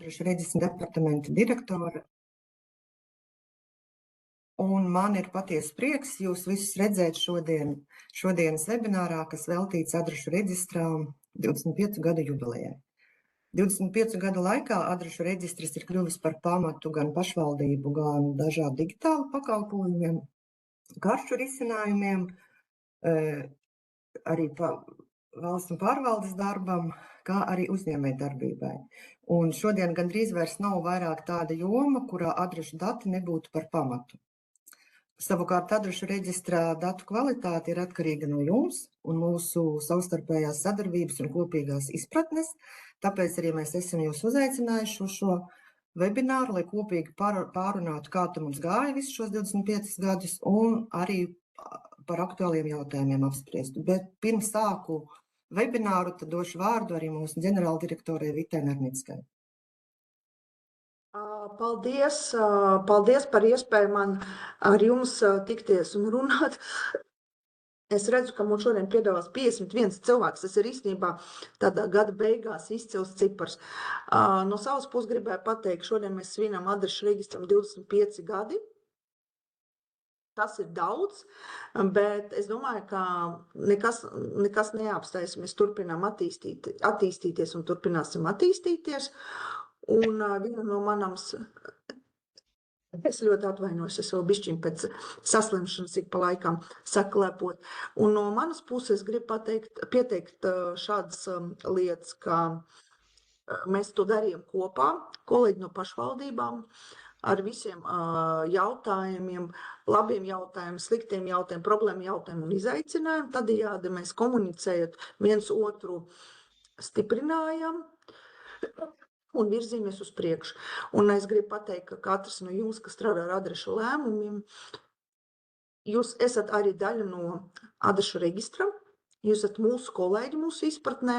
adrešu reģistra departamenta direktore. Un man ir patiesi prieks jūs visus redzēt šodienas webinārā, kas veltīts adrešu reģistrām 25 gadu jubilejai. 25 gadu laikā adrešu reģistrs ir kļuvis par pamatu gan pašvaldību, gan dažādu digitālu pakalpojumiem, karšu risinājumiem, arī valsts un pārvaldes darbam, kā arī uzņēmējdarbībai. Un šodien gandrīz vairs nav vairāk tāda joma, kurā adrešu dati nebūtu par pamatu. Savukārt adrešu reģistrā datu kvalitāte ir atkarīga no jums un mūsu savstarpējās sadarbības un kopīgās izpratnes, tāpēc arī mēs esam jūs uzaicinājuši uz šo webināru, lai kopīgi pārunātu, kā tu mums gāja visus šos 25 gadus un arī par aktuāliem jautājumiem apspriestu. Bet pirms sāku webināru, tad došu vārdu arī mūsu ģenerāldirektorai Vitai Narnickai. Paldies par iespēju man ar jums tikties un runāt. Es redzu, ka mums šodien piedalās 51 cilvēks. Tas ir īstenībā tādā gada beigās izcils cipars. No savas puses gribēju pateikt, šodien mēs svinam adrešu registram 25 gadi. Tas ir daudz, bet es domāju, ka nekas neapstājas. Mēs turpinām attīstīties un turpināsim attīstīties. Un viena no manams, es ļoti atvainojos, es vēl bišķiņ pēc saslimšanas ik pa laikām saklepot. Un no manas puses gribu pieteikt šādas lietas, ka mēs to darījām kopā, kolēģi no pašvaldībām, ar visiem jautājumiem, labiem jautājumiem, sliktiem jautājumiem, problēmu jautājumiem un izaicinājumiem. Tādējādi mēs komunicējot viens otru stiprinājam un virzījāmies uz priekšu. Un es gribu pateikt, ka katrs no jums, kas strādā ar adrešu lēmumiem, jūs esat arī daļa no adrešu reģistra, jūs esat mūsu kolēģi mūsu izpratnē,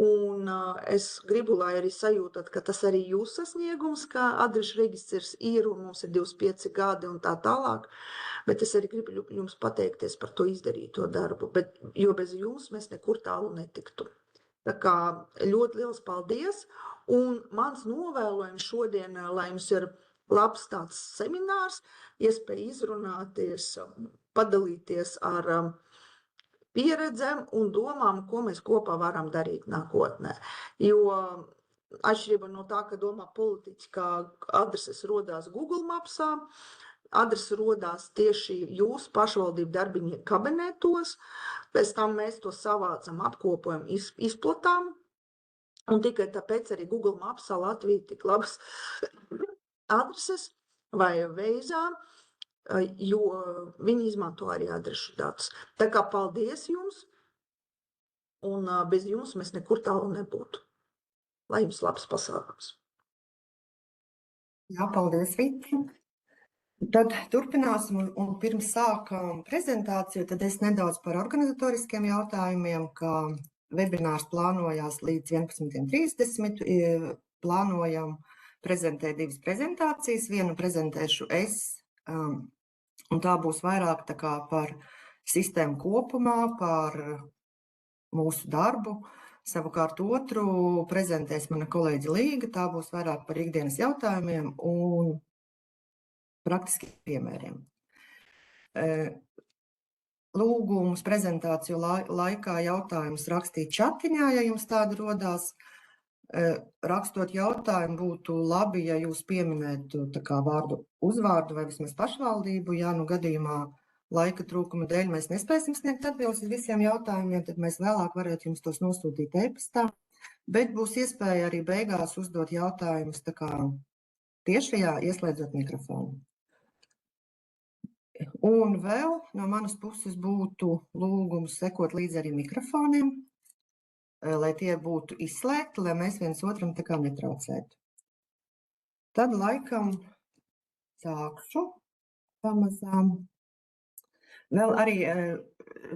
un es gribu, lai arī sajūtat, ka tas arī jūs sasniegums, ka adrešu reģistrs ir un mums ir 25 gadi un tā tālāk, bet es arī gribu jums pateikties par to izdarīto darbu, jo bez jums mēs nekur tālu netiktu. Tā kā ļoti liels paldies, un mans novēlojums šodien, lai jums ir labs tāds seminārs, iespēja izrunāties, padalīties ar pieredzēm un domām, ko mēs kopā varam darīt nākotnē. Jo atšķirībā no tā, ka domā politiķi, ka adreses rodās Google Mapsā, adrese rodās tieši jūsu pašvaldību darbinieku kabinetos, pēc tam mēs to savācam, apkopojam, izplatām, un tikai tāpēc arī Google Mapsā Latvija tik labas adreses vai veizā, jo viņi izmanto arī adrešu datus. Tā kā paldies jums, un bez jums mēs nekur tālu nebūtu. Lai jums labs pasākums. Jā, paldies, Vita. Tad turpināsim, un pirms sākam prezentāciju, tad es nedaudz par organizatoriskiem jautājumiem, ka webinārs plānojās līdz 11:30. Plānojam prezentēt divas prezentācijas. Vienu prezentēšu es, un tā būs vairāk tā kā par sistēmu kopumā, par mūsu darbu. Savukārt otru prezentēs mana kolēģe Līga, tā būs vairāk par ikdienas jautājumiem un praktiski piemēriem. Lūgumus prezentāciju laikā jautājumus rakstīt čatiņā, ja jums tāda rodās. Rakstot jautājumu būtu labi, ja jūs pieminētu tā kā uzvārdu vai vismaz pašvaldību. Ja nu gadījumā laika trūkuma dēļ mēs nespēsim sniegt atbildes uz visiem jautājumiem, tad mēs vēlāk varētu jums tos nosūtīt e-pastā. Bet būs iespēja arī beigās uzdot jautājumus tā kā tiešajā, ieslēdzot mikrofonu. Un vēl no manas puses būtu lūgums sekot līdzi arī mikrofoniem, lai tie būtu izslēgti, lai mēs viens otram tā kā netraucētu. Tad laikam sākšu pamazām. Vēl arī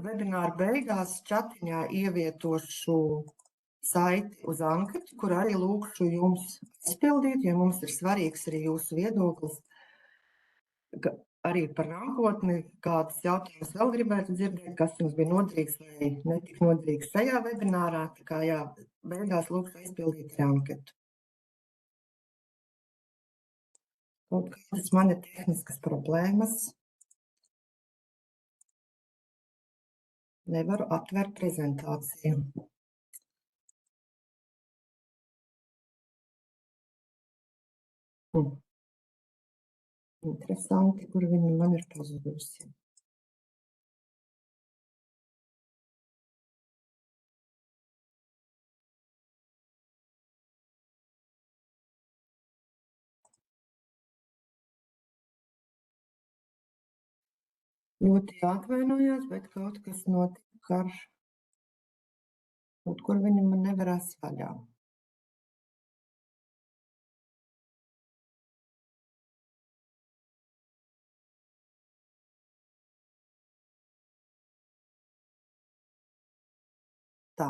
webināra beigās čatiņā ievietošu saiti uz anketu, kur arī lūkšu jums izpildīt, jo mums ir svarīgs arī jūsu viedoklis, arī par nākotni, kādas jautājumus vēl gribētu dzirdēt, kas jums bija noderīgs vai netik noderīgs šajā webinārā. Tā kā jā, beigās lūkšu izpildīt arī anketu. Kaut kādas man ir tehniskas problēmas. Nevaru atvērt prezentāciju. Interesanti, kur viņa man ir pazudusi. Ļoti atvainojos, bet kaut kas notika ar kaut kur viņa man nevarās vaļā. Tā.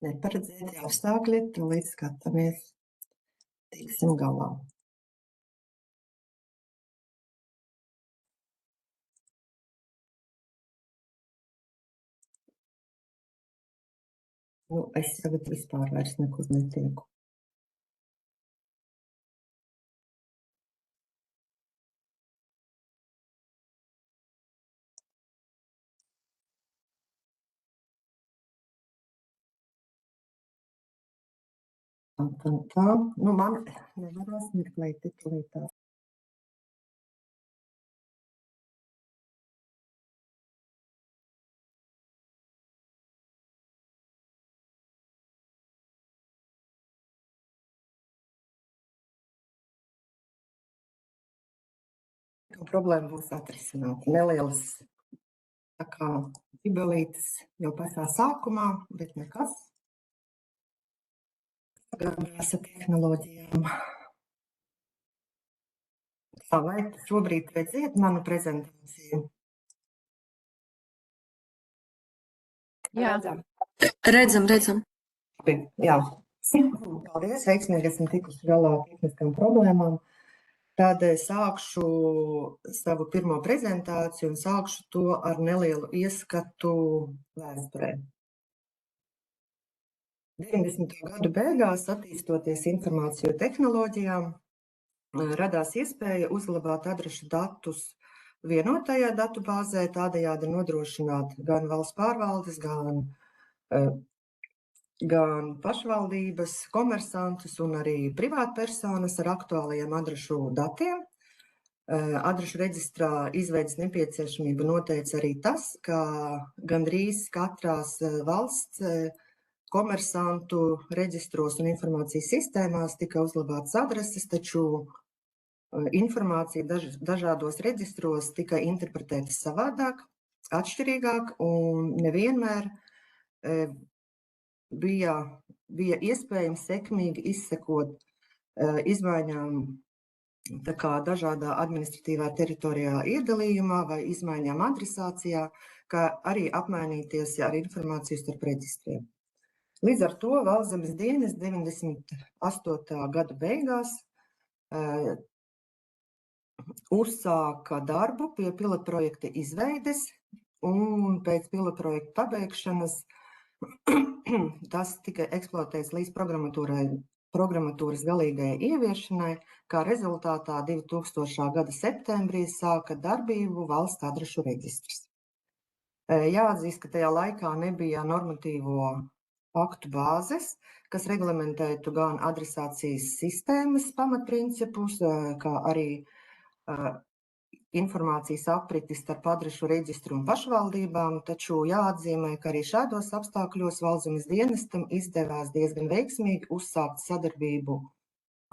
Neparedzēti apstākļi, tūlīt skatāmies, tiksim galā. Es tagad vispār vairs nekur netieku. Tā. Man nevarās mirklēt titulītā. Problēma būs atrisināta. Nelielas tā kā ģibelītes jau pašā sākumā, bet nekas. Gādās ar tehnoloģijām. Tā, vai šobrīd redziet manu prezentāciju? Jā. Redzam. Jā. Paldies, veiksmīgi esam tikuši galā ar tehniskām problēmām. Tad sākšu savu pirmo prezentāciju un sākšu to ar nelielu ieskatu vēsturē. 90. gadu beigās, attīstoties informāciju tehnoloģijām, radās iespēja uzglabāt adrešu datus vienotajā datubāzē, tādējādi nodrošināt gan valsts pārvaldes, gan pašvaldības, komersantus un arī privātpersonas ar aktuālajiem adrešu datiem. Adrešu reģistrā izveidas nepieciešamību noteica arī tas, ka gandrīz katrās valsts komersantu reģistros un informācijas sistēmās tika uzglabātas adreses, taču informācija dažādos reģistros tika interpretēta savādāk, atšķirīgāk, un nevienmēr bija iespējams sekmīgi izsekot izmaiņām tā kā dažādā administratīvā teritorijā iedalījumā vai izmaiņām adresācijā, kā arī apmainīties ar informāciju starp reģistriem. Līdz ar to Valstszemes dienests 98. gada beigās uzsāka darbu pie pilotprojekta izveides, un pēc pilotprojekta pabeigšanas tas tika eksploatēts līdz programmatūras galīgajai ieviešanai, kā rezultātā 2000. gada septembrī sāka darbību valsts adrešu reģistrs. Jāatzīst, ka tajā laikā nebija normatīvo aktu bāzes, kas reglamentētu gan adresācijas sistēmas pamatprincipus, kā arī informācijas apriti starp adrešu reģistru un pašvaldībām, taču jāatzīmē, ka arī šādos apstākļos Valstszemes dienestam izdevās diezgan veiksmīgi uzsākt sadarbību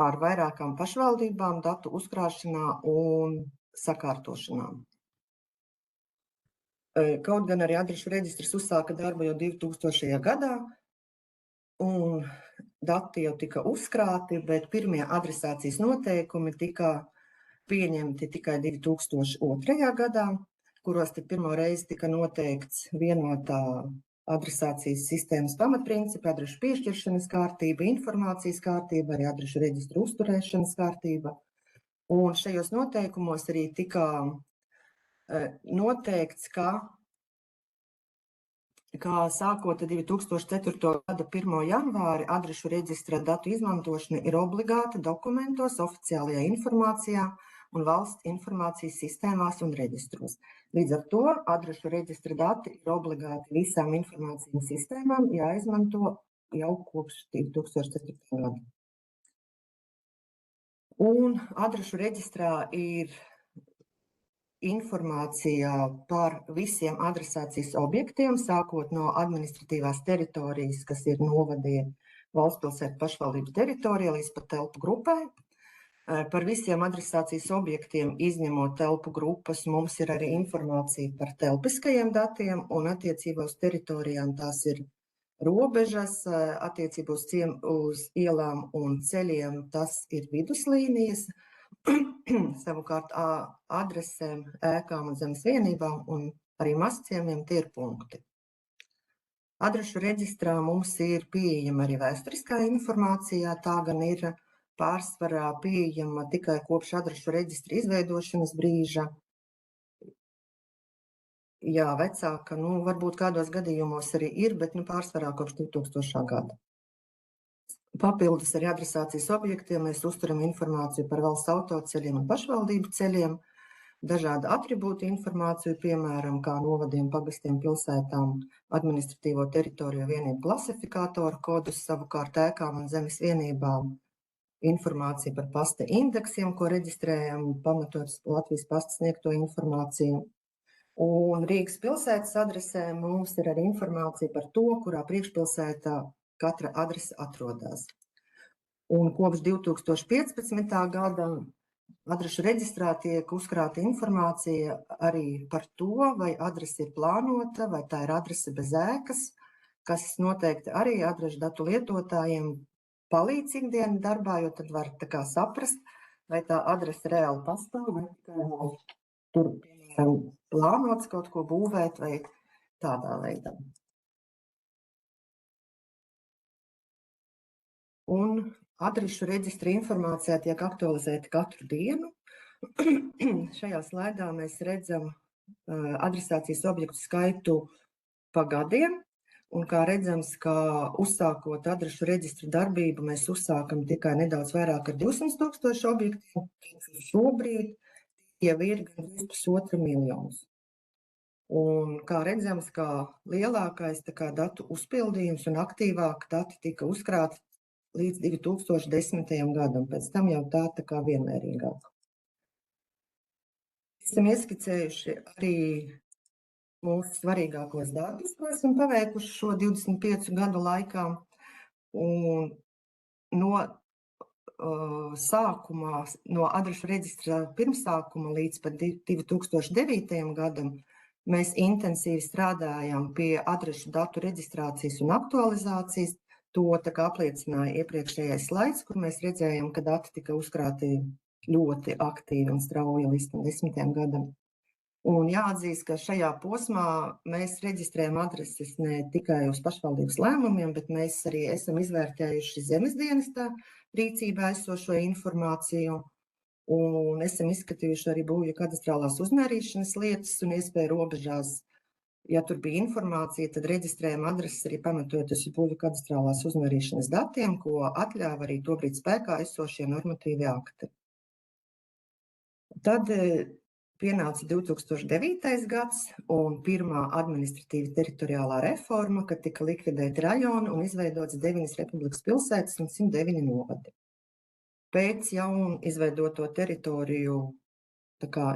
ar vairākām pašvaldībām datu uzkrāšanā un sakārtošanā. Kaut gan arī adrešu reģistrs uzsāka darbu jau 2000. gadā, un dati jau tika uzkrāti, bet pirmie adresācijas noteikumi tika pieņemti tikai 2002. gadā, kuros pirmo reizi tika noteikts vienotā adresācijas sistēmas pamatprincipi, adrešu piešķiršanas kārtība, informācijas kārtība, arī adrešu reģistru uzturēšanas kārtība. Un šajos noteikumos arī tika noteikts, ka kā sākot 2004. gada 1. janvāri adrešu reģistra datu izmantošana ir obligāta dokumentos, oficiālajā informācijā un valsts informācijas sistēmās un reģistros. Līdz ar to adrešu reģistra dati ir obligāti visām informācijas sistēmām jāizmanto jau kopš 2004. gada. Un adrešu reģistrā ir informācija par visiem adresācijas objektiem, sākot no administratīvās teritorijas, kas ir novadie valsts pilsētu pašvaldības teritorija, līdz pat telpu grupai. Par visiem adresācijas objektiem, izņemot telpu grupas, mums ir arī informācija par telpiskajiem datiem, un attiecībā uz teritorijām tās ir robežas, attiecībā uz ielām un ceļiem tas ir viduslīnijas, savukārt adresēm, ēkām un zemes vienībām un arī mazciemiem tie ir punkti. Adrešu reģistrā mums ir pieejama arī vēsturiskā informācija, tā gan ir pārsvarā pieejama tikai kopš adrešu reģistra izveidošanas brīža. Jā, vecāka, varbūt kādos gadījumos arī ir, bet pārsvarā kopš 2000. gada. Papildus arī adresācijas objektiem mēs uzturam informāciju par valsts autoceļiem un pašvaldību ceļiem, dažādu atribūtu informāciju, piemēram, kā novadiem, pagastiem, pilsētām, administratīvo teritoriju vienību klasifikātoru kodus, savukārt ēkām un zemes vienībām informācija par pasta indeksiem, ko reģistrējam, pamatot Latvijas pasta sniegto informāciju. Un Rīgas pilsētas adresē mums ir arī informācija par to, kurā priekšpilsētā katra adrese atrodas. Un kopš 2015. gada adrešu reģistrā tiek uzkrāta informācija arī par to, vai adrese ir plānota, vai tā ir adrese bez ēkas, kas noteikti arī adrešu datu lietotājiem palīdz ikdienas darbā, jo tad var saprast, vai tā adrese reāli pastāv, vai tikai tur, piemēram, plānots kaut ko būvēt vai tādā veidā. Un adrešu reģistra informācijā tiek aktualizēta katru dienu. Šajā slaidā mēs redzam adresācijas objektu skaitu pa gadiem. Un kā redzams, ka uzsākot adrešu reģistra darbību, mēs uzsākam tikai nedaudz vairāk ar 200 000 objektiem. Šobrīd jau ir gandrīz 1,5 miljonu. Un kā redzams, ka lielākais datu uzpildījums un aktīvāk dati tika uzkrāti līdz 2010. gadam, pēc tam jau tā vienmērīgāk. Esam ieskicējuši arī mūsu svarīgākos darbus, ko esam paveikuši šo 25 gadu laikā. Un no sākumā, no adrešu reģistra pirmsākuma līdz pat 2009. gadam, mēs intensīvi strādājām pie adrešu datu reģistrācijas un aktualizācijas. To apliecināja iepriekšējais slaids, kur mēs redzējām, ka dati tika uzkrāti ļoti aktīvi un strauji līdz 10. gadam. Un jāatzīst, ka šajā posmā mēs reģistrējam adreses ne tikai uz pašvaldības lēmumiem, bet mēs arī esam izvērtējuši zemes dienestā rīcībā esošo informāciju un esam izskatījuši arī būvju kadastrālās uzmērīšanas lietas un iespēju robežās. Ja tur bija informācija, tad reģistrējam adreses arī pamatojoties uz būvju kadastrālās uzmērīšanas datiem, ko atļāva arī tobrīd spēkā esošie normatīvi akti. Tad pienāca 2009. gads un pirmā administratīva teritoriālā reforma, kad tika likvidēti rajoni un izveidots 9 republikas pilsētas un 109 novadi. Pēc jaunu izveidoto teritoriju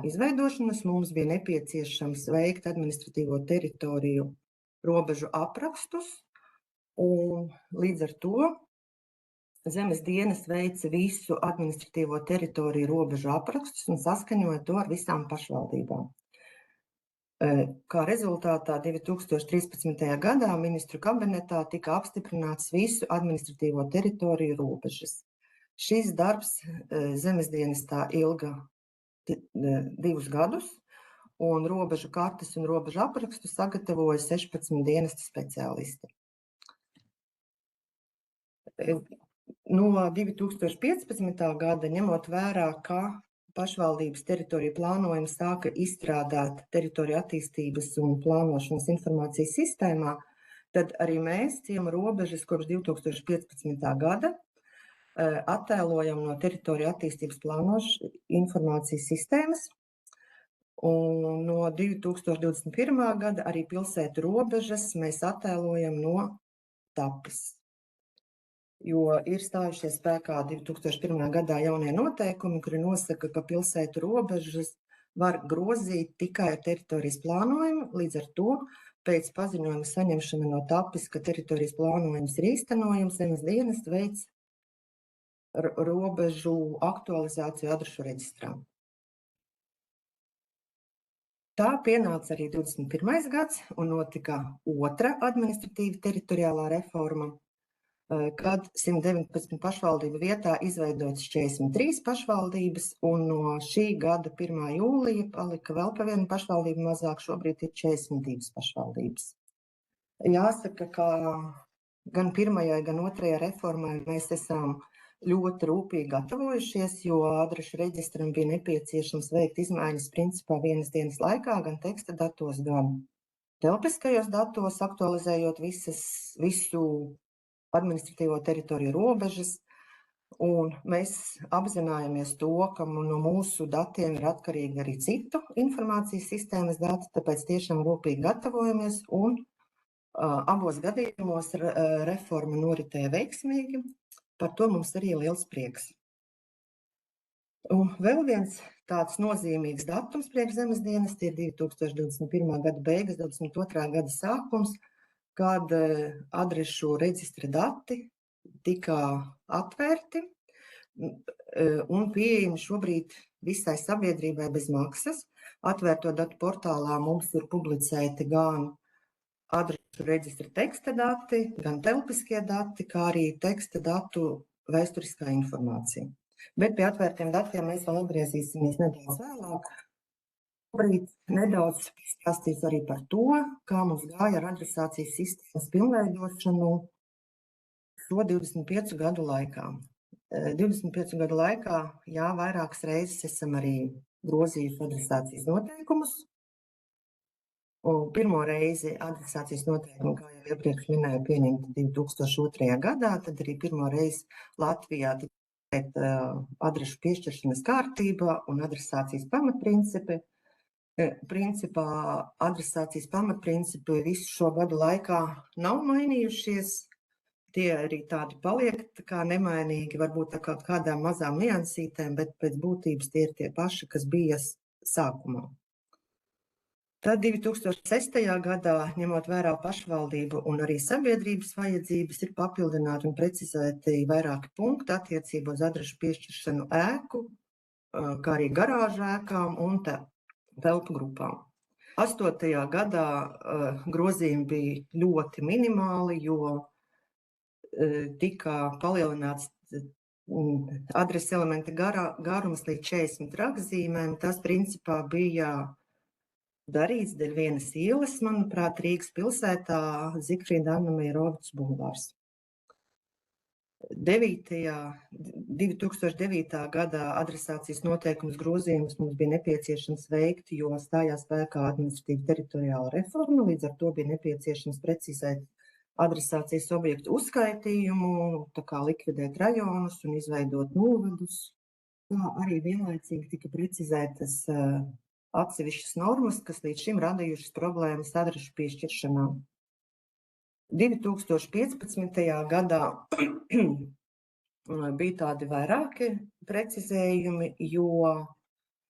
izveidošanas mums bija nepieciešams veikt administratīvo teritoriju robežu aprakstus, un līdz ar to zemes dienas veica visu administratīvo teritoriju robežu aprakstus un saskaņoja to ar visām pašvaldībām. Kā rezultātā 2013. gadā ministru kabinetā tika apstiprināts visu administratīvo teritoriju robežas. Šis darbs zemes dienestā ilga 2 gadus, un robežu kartes un robežu aprakstu sagatavoja 16 dienesta speciālisti. No 2015. gada, ņemot vērā, ka pašvaldības teritoriju plānojumu sāka izstrādāt teritoriju attīstības un plānošanas informācijas sistēmā, tad arī mēs ciemu robežas kopš 2015. gada attēlojam no teritoriju attīstības plānošanas informācijas sistēmas. Un no 2021. gada arī pilsētu robežas mēs attēlojam no tapis. Jo ir stājušies spēkā 2001. gadā jaunie noteikumi, kuri nosaka, ka pilsētu robežas var grozīt tikai ar teritorijas plānojumu, līdz ar to pēc paziņojuma saņemšana no tapis, ka teritorijas plānojums ir īstenojums, zemes dienests veids robežu aktualizāciju adrešu reģistrā. Tā pienāca arī 21. gads un notika otra administratīva teritoriālā reforma, kad 119 pašvaldību vietā izveidotas 43 pašvaldības, un no šī gada 1. jūlija palika vēl pa vienu pašvaldību mazāk, šobrīd ir 42 pašvaldības. Jāsaka, ka gan pirmajai, gan otrajai reformai mēs esam ļoti rūpīgi gatavojušies, jo adrešu reģistram bija nepieciešams veikt izmaiņas principā vienas dienas laikā, gan teksta datos, gan telpiskajos datos, aktualizējot visu administratīvo teritoriju robežas, un mēs apzinājamies to, ka no mūsu datiem ir atkarīgi arī citu informācijas sistēmas dati, tāpēc tiešām rūpīgi gatavojamies, un abos gadījumos reforma noritēja veiksmīgi. Par to mums arī ir liels prieks. Un vēl viens tāds nozīmīgs datums priekš zemes dienesta ir 2021. gada beigas, 2022. gada sākums, kad adrešu reģistra dati tika atvērti un pieejami šobrīd visai sabiedrībai bez maksas. Atvērto datu portālā mums ir publicēti gan adrešu reģistra teksta dati, gan telpiskie dati, kā arī teksta datu vēsturiskā informācija. Bet pie atvērtiem datiem mēs vēl atgriezīsimies nedaudz vēlāk. Šobrīd nedaudz pastāstīšu arī par to, kā mums gāja ar adresācijas sistēmas pilnveidošanu šo 25 gadu laikā. 25 gadu laikā, jā, vairākas reizes esam arī grozījuši adresācijas noteikumus. Un pirmo reizi adresācijas noteikumi, kā jau iepriekš minēju, pieņemti 2002. gadā, tad arī pirmo reizi Latvijā tika adrešu piešķiršanas kārtība un adresācijas pamatprincipi. Principā adresācijas pamatprincipi visu šo gadu laikā nav mainījušies. Tie arī tādi paliek tā kā nemainīgi, varbūt tā kaut kādām mazām niansītēm, bet pēc būtības tie ir tie paši, kas bija sākumā. Tad 2006. gadā, ņemot vērā pašvaldību un arī sabiedrības vajadzības, ir papildināti un precizēti vairāki punkti attiecībā uz adrešu piešķiršanu ēku, kā arī garāžu ēkām un telpu grupām. 8. gadā grozījumi bija ļoti minimāli, jo tika palielināts adreses elementa garums līdz 40 rakstzīmēm. Tas principā bija darīts dēļ vienas ielas, manuprāt, Rīgas pilsētā, Zigfrīda Anna Meirovics bulvārs. 2009. gadā adresācijas noteikums grozījumus mums bija nepieciešams veikt, jo stājās spēkā administratīva teritoriāla reforma, līdz ar to bija nepieciešams precizēt adresācijas objektu uzskaitījumu, tā kā likvidēt rajonus un izveidot novadus. Tā arī vienlaicīgi tika precizētas atsevišķas normas, kas līdz šim radījušas problēmas adrešu piešķiršanā. 2015. gadā bija tādi vairāki precizējumi, jo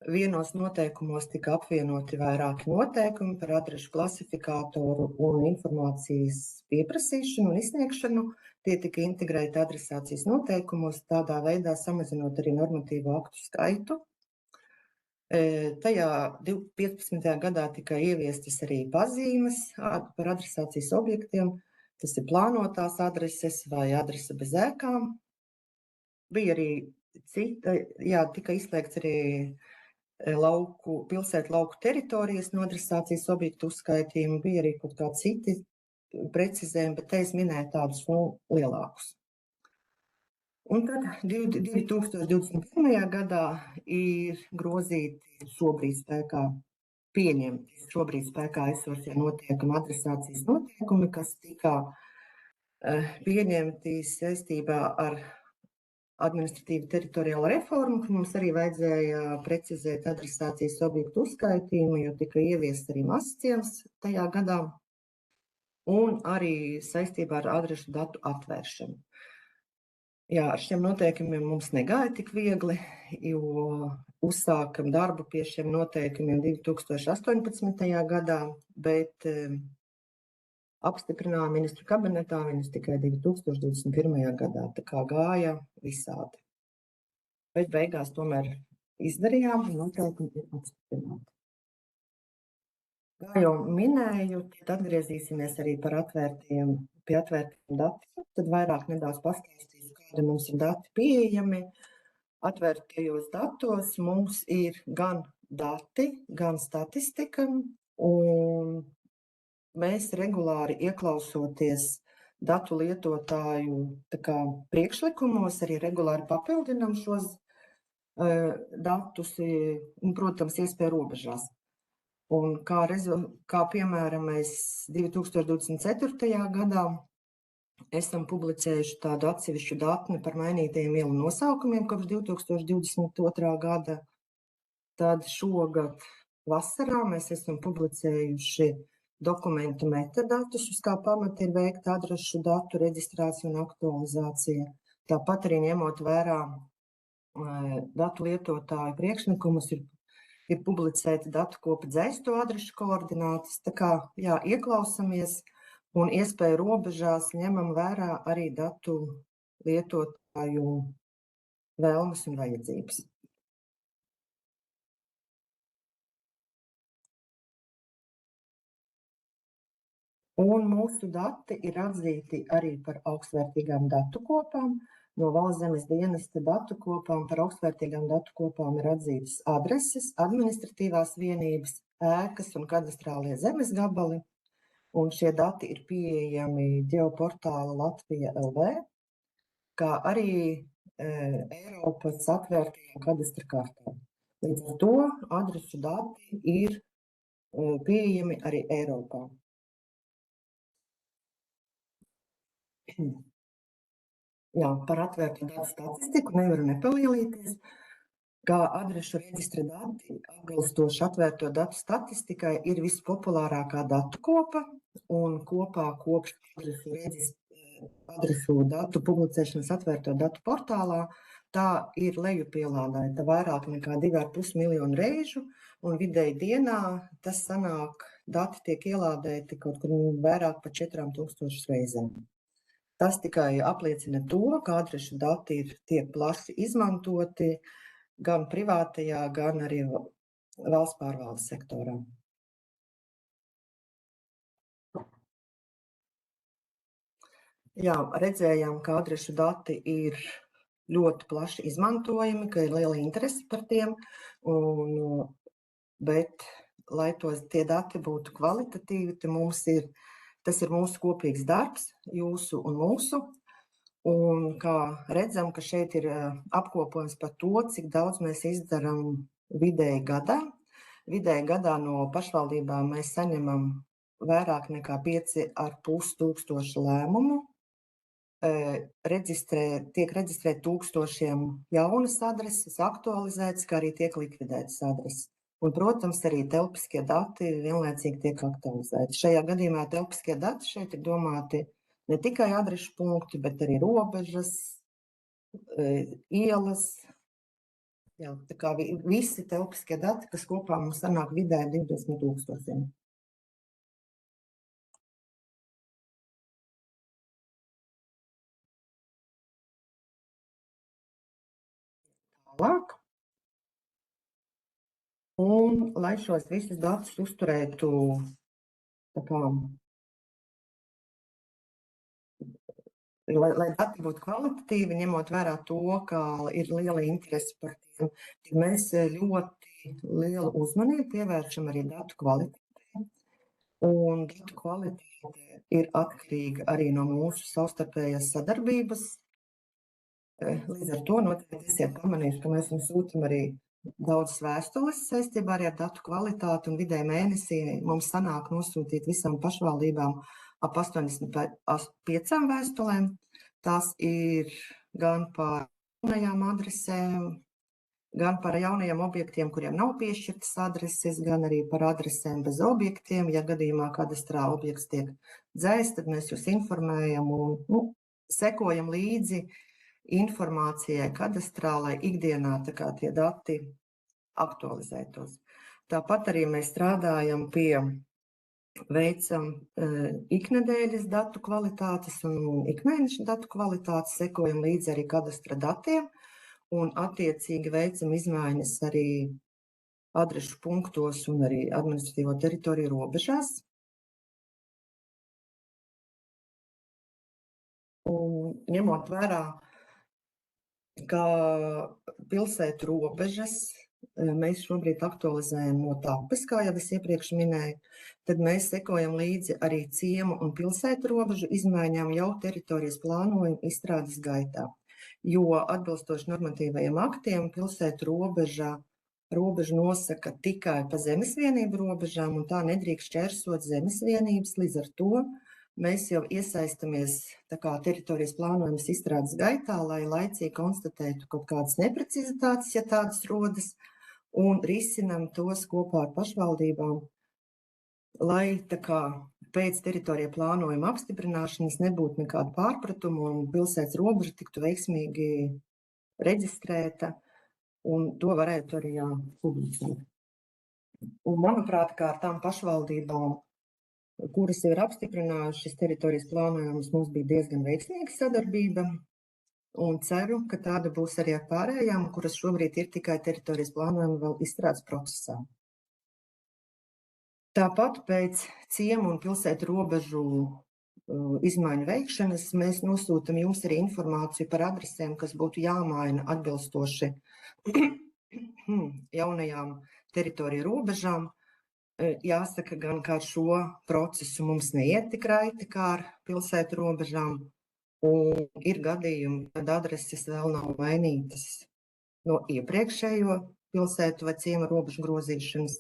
vienos noteikumos tika apvienoti vairāki noteikumi par adrešu klasifikātoru un informācijas pieprasīšanu un izsniegšanu. Tie tika integrēti adresācijas noteikumos, tādā veidā samazinot arī normatīvo aktu skaitu. Tajā 15. gadā tika ieviestas arī pazīmes par adresācijas objektiem. Tas ir plānotās adreses vai adrese bez ēkām. Bija arī tika izslēgts arī pilsētu lauku teritorijas no adresācijas objektu uzskaitījuma. Bija arī kaut kā citi precizējumi, bet te es minēju tādus lielākus. Un tad 2021. gadā ir grozīti šobrīd spēkā esošie noteikumi, adresācijas noteikumi, kas tika pieņemti saistībā ar administratīvu teritoriālo reformu, ka mums arī vajadzēja precizēt adresācijas objektu uzskaitījumu, jo tika ieviests arī mazciens tajā gadā, un arī saistībā ar adrešu datu atvēršanu. Jā, ar šiem noteikumiem mums negāja tik viegli, jo uzsākam darbu pie šiem noteikumiem 2018. gadā, bet apstiprinājām ministru kabinetā viņus tikai 2021. gadā, tā kā gāja visādi. Bet beigās tomēr izdarījām, un noteikumi ir apstiprināti. Kā jau minēju, tad atgriezīsimies arī pie atvērtiem datiem, tad vairāk nedaudz pastāstīšu, kādi mums ir dati pieejami. Atvērtajos datos mums ir gan dati, gan statistika, un mēs regulāri ieklausoties datu lietotāju priekšlikumos, arī regulāri papildinām šos datus, un, protams, iespēju robežās. Un kā piemēram mēs 2024. gadā esam publicējuši tādu atsevišķu datni par mainītajiem ielu nosaukumiem kopš 2022. gada. Tad šogad vasarā mēs esam publicējuši dokumentu metadatus, uz kā pamata ir veikta adrešu datu reģistrācija un aktualizācija. Tāpat arī ņemot vērā datu lietotāju priekšlikumus, ir publicēta datu kopa dzēsto adrešu koordinātas, tā kā ieklausamies un iespēju robežās ņemam vērā arī datu lietotāju vēlmes un vajadzības. Un mūsu dati ir atzīti arī par augstvērtīgām datu kopām. No Valsts zemes dienesta datu kopām par augstvērtīgām datu kopām ir atzītas adreses, administratīvās vienības, ēkas un kadastrālie zemes gabali. Un šie dati ir pieejami ģeoportāla Latvija LV, kā arī Eiropas atvērtajā kadastra kartē. Līdz ar to adrešu dati ir pieejami arī Eiropā. Jā, par atvērtu datu statistiku nevaru nepalielīties, kā adrešu reģistra dati atbilstoši atvērto datu statistikai ir vispopulārākā datu kopa, un kopā kopš adresu datu publicēšanas atvērto datu portālā tā ir lejupielādēta vairāk nekā 2,5 miljonu reižu, un vidēji dienā tas sanāk, dati tiek ielādēti kaut kur vairāk par 4,000 reizēm. Tas tikai apliecina to, ka adrešu dati tiek plaši izmantoti gan privātajā, gan arī valsts pārvaldes sektorā. Jā, redzējām, ka adrešu dati ir ļoti plaši izmantojami, ka ir liela interese par tiem, bet, lai tie dati būtu kvalitatīvi, tas ir mūsu kopīgs darbs, jūsu un mūsu. Un kā redzam, ka šeit ir apkopojums par to, cik daudz mēs izdarām vidēji gadā. Vidēji gadā no pašvaldībām mēs saņemam vairāk nekā 5,5 tūkstoši lēmumu. Tiek reģistrēt tūkstošiem jaunas adreses, aktualizētas, kā arī tiek likvidētas adreses. Un, protams, arī telpiskie dati vienlaicīgi tiek aktualizēti. Šajā gadījumā telpiskie dati šeit ir domāti ne tikai adrešu punkti, bet arī robežas, ielas. Jā, tā kā visi telpiskie dati, kas kopā mums sanāk vidēji 20,000. Tālāk. Un, lai šos visus datus uzturētu lai dati būtu kvalitatīvi, ņemot vērā to, ka ir liela interese par tiem, tad mēs ļoti lielu uzmanību pievēršam arī datu kvalitātei. Un datu kvalitāte ir atkarīga arī no mūsu savstarpējās sadarbības Līdz ar to noteikti esiet pamanījuši, ka mēs jums sūtam arī daudzas vēstules saistībā arī ar datu kvalitāti, un vidēji mēnesī mums sanāk nosūtīt visām pašvaldībām ap 85 vēstulēm. Tās ir gan par jaunajām adresēm, gan par jaunajiem objektiem, kuriem nav piešķirtas adreses, gan arī par adresēm bez objektiem. Ja gadījumā kadastrā objekts tiek dzēsts, tad mēs jūs informējam un sekojam līdzi informācijai kadastrā, lai ikdienā tie dati aktualizētos. Tāpat arī mēs strādājam veicam iknedēļas datu kvalitātes un ikmēneša datu kvalitātes, sekojam līdzi arī kadastra datiem un attiecīgi veicam izmaiņas arī adrešu punktos un arī administratīvo teritoriju robežās. Un ņemot vērā, ka pilsētu robežas mēs šobrīd aktualizējam no TAPes, kā jau es iepriekš minēju, tad mēs sekojam līdzi arī ciemu un pilsētu robežu izmaiņām jau teritorijas plānojuma izstrādes gaitā. Jo atbilstoši normatīvajiem aktiem pilsētu robežu nosaka tikai pa zemes vienību robežām, un tā nedrīkst šķērsot zemes vienības. Līdz ar to mēs jau iesaistamies teritorijas plānojumas izstrādes gaitā, lai laicīgi konstatētu kaut kādas neprecizitātes, ja tādas rodas, un risinam tos kopā ar pašvaldībām, lai pēc teritorija plānojuma apstiprināšanas nebūtu nekādu pārpratumu un pilsētas robeža tiktu veiksmīgi reģistrēta, un to varētu arī publicēt. Un, manuprāt, kā ar tām pašvaldībām, kuras jau ir apstiprinājušas teritorijas plānojumus, mums bija diezgan veiksmīga sadarbība, un ceru, ka tāda būs arī ar pārējām, kuras šobrīd ir tikai teritorijas plānojuma vēl izstrādes procesā. Tāpat pēc ciemu un pilsētu robežu izmaiņu veikšanas mēs nosūtam jums arī informāciju par adresēm, kas būtu jāmaina atbilstoši jaunajām teritoriju robežām. Jāsaka gan, ka ar šo procesu mums neiet tik raiti kā ar pilsētu robežām, un ir gadījumi, kad adreses vēl nav mainītas no iepriekšējo pilsētu vai ciema robežu grozīšanas.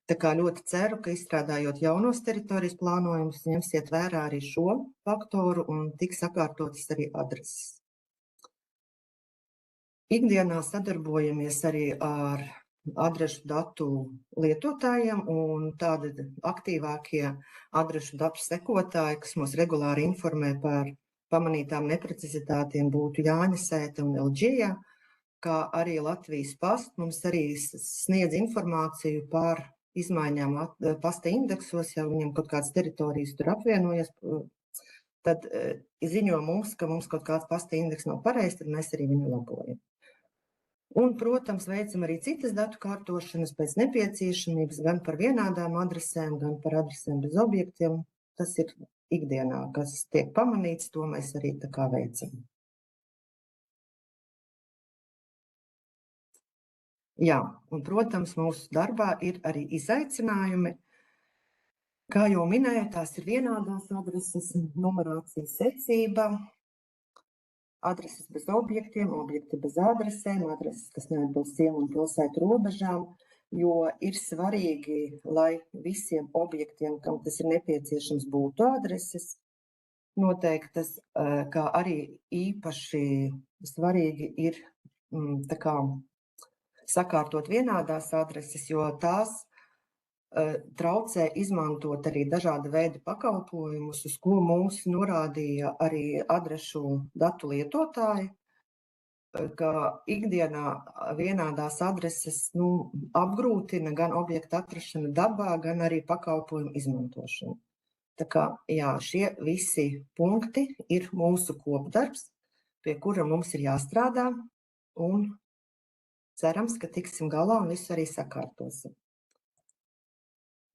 Tā kā ļoti ceru, ka izstrādājot jaunos teritorijas plānojumus, ņemsiet vērā arī šo faktoru un tiks sakārtotas arī adreses. Ikdienā sadarbojamies arī ar adrešu datu lietotājiem, un tādi aktīvākie adrešu datu sekotāji, kas mūs regulāri informē par pamanītām neprecizitātiem, būtu Jāņasēta un Elģija, kā arī Latvijas Posta mums arī sniedz informāciju par izmaiņām pasta indeksos, ja viņam kaut kādas teritorijas tur apvienojas, tad ziņo mums, ka mums kaut kāds pasta indeks nav pareizs, tad mēs arī viņu labojam. Un, protams, veicam arī citas datu kārtošanas pēc nepieciešamības, gan par vienādām adresēm, gan par adresēm bez objektiem. Tas ir ikdienā, kas tiek pamanīts, to mēs arī veicam. Jā, un, protams, mūsu darbā ir arī izaicinājumi. Kā jau minēju, tās ir vienādās adreses, numerācijas secība, adreses bez objektiem, objekti bez adresēm, adreses, kas neatbilst ciemu un pilsētu robežām, jo ir svarīgi, lai visiem objektiem, kam tas ir nepieciešams, būtu adreses noteiktas, kā arī īpaši svarīgi ir sakārtot vienādās adreses, jo tās traucē izmantot arī dažāda veida pakalpojumus, uz ko mūs norādīja arī adrešu datu lietotāji, ka ikdienā vienādās adreses apgrūtina gan objektu atrašanu dabā, gan arī pakalpojumu izmantošanu. Tā kā, jā, šie visi punkti ir mūsu kopdarbs, pie kura mums ir jāstrādā, un cerams, ka tiksim galā un visu arī sakārtosim.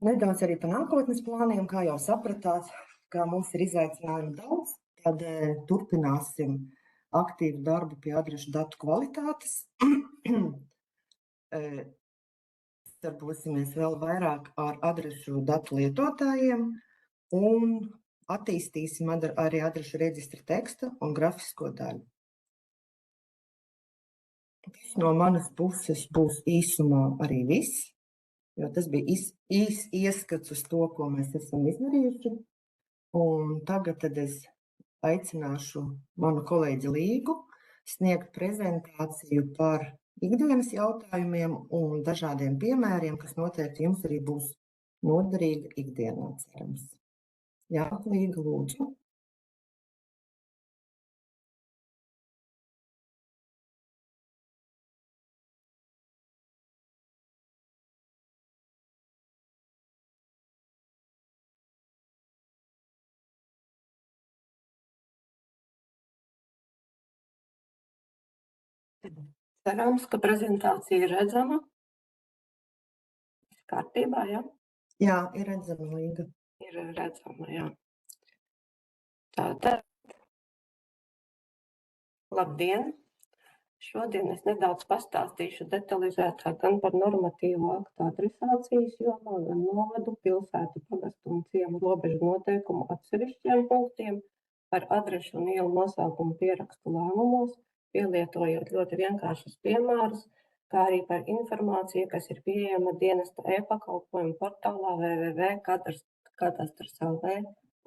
Nedaudz arī par nākotnes plāniem, kā jau sapratāt, kā mums ir izaicinājumi daudz, tad turpināsim aktīvu darbu pie adrešu datu kvalitātes. Darbosimies vēl vairāk ar adrešu datu lietotājiem un attīstīsim arī adrešu reģistra teksta un grafisko daļu. Tas no manas puses būs īsumā arī viss, jo tas bija īs ieskats uz to, ko mēs esam izdarījuši. Un tagad tad es aicināšu manu kolēģi Līgu sniegt prezentāciju par ikdienas jautājumiem un dažādiem piemēriem, kas noteikti jums arī būs noderīgi ikdienā, cerams. Jā, Līga, lūdzu. Cerams, ka prezentācija ir redzama. Kārtībā, jā? Jā, ir redzama, Līga. Ir redzama, jā. Tātad, labdien! Šodien es nedaudz pastāstīšu detalizētāk gan par normatīvo aktu adresācijas jomā, gan novadu, pilsētu, pagastu un ciemu robežu noteikumu atsevišķiem punktiem, par adrešu un ielu nosaukumu pierakstu lēmumos, pielietojot ļoti vienkāršus piemērus, kā arī par informāciju, kas ir pieejama dienesta e-pakalpojumu portālā www.kadastrs.lv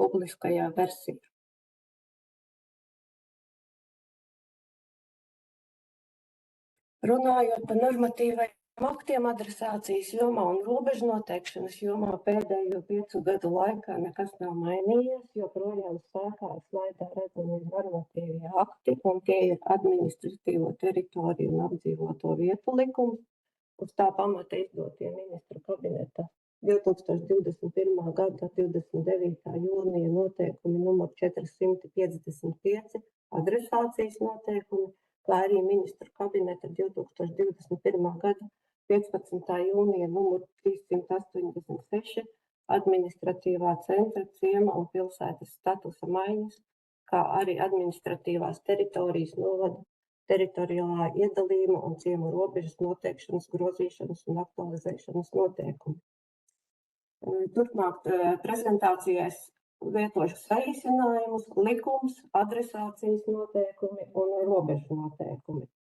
publiskajā versijā. Runājot par normatīvajiem aktiem adresācijas jomā un robežu noteikšanas jomā pēdējo 5 gadu laikā nekas nav mainījies, joprojām spēkā slaidā redzami normatīvie akti, un tie ir administratīvo teritoriju un apdzīvoto vietu likums, uz tā pamata izdotie ministru kabineta 2021. gada 29. jūnija noteikumi numur 455 adresācijas noteikumi, kā arī ministru kabineta 2021. gada 15. jūnija numuru 386 administratīvā centra, ciema un pilsētas statusa maiņas, kā arī administratīvās teritorijas novada teritoriālā iedalījuma un ciemu robežas noteikšanas, grozīšanas un aktualizēšanas noteikumi. Turpmāk prezentācijās lietošu saīsinājumus, likums, adresācijas noteikumi un robežu noteikumi.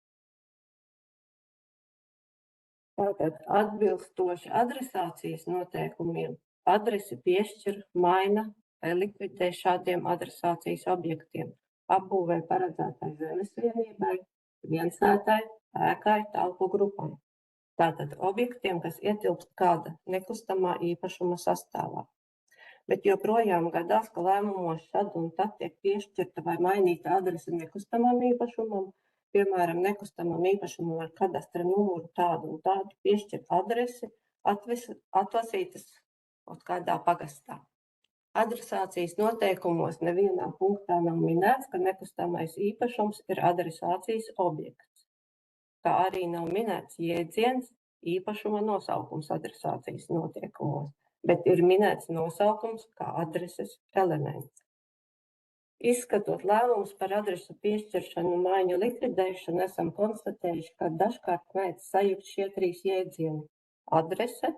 Tātad atbilstoši adresācijas noteikumiem adresi piešķir, maina vai likvidē šādiem adresācijas objektiem, apbūvē paredzētai zemes vienībai, viensētai, ēkai, telpu grupai. Tātad objektiem, kas ietilpst kāda nekustamā īpašuma sastāvā. Bet joprojām gadās, ka lēmumos šad un tad tiek piešķirta vai mainīta adrese nekustamam īpašumam, piemēram, nekustamam īpašumam ar kadastra numuru tādu un tādu piešķirt adresi, atlasītas kaut kādā pagastā. Adresācijas noteikumos nevienā punktā nav minēts, ka nekustamais īpašums ir adresācijas objekts, kā arī nav minēts jēdziens īpašuma nosaukums adresācijas noteikumos, bet ir minēts nosaukums kā adreses elements. Izskatot lēmumus par adresu piešķiršanu un maiņu likvidēšanu, esam konstatējuši, ka dažkārt mēdz sajukt šie 3 jēdzieni – adrese,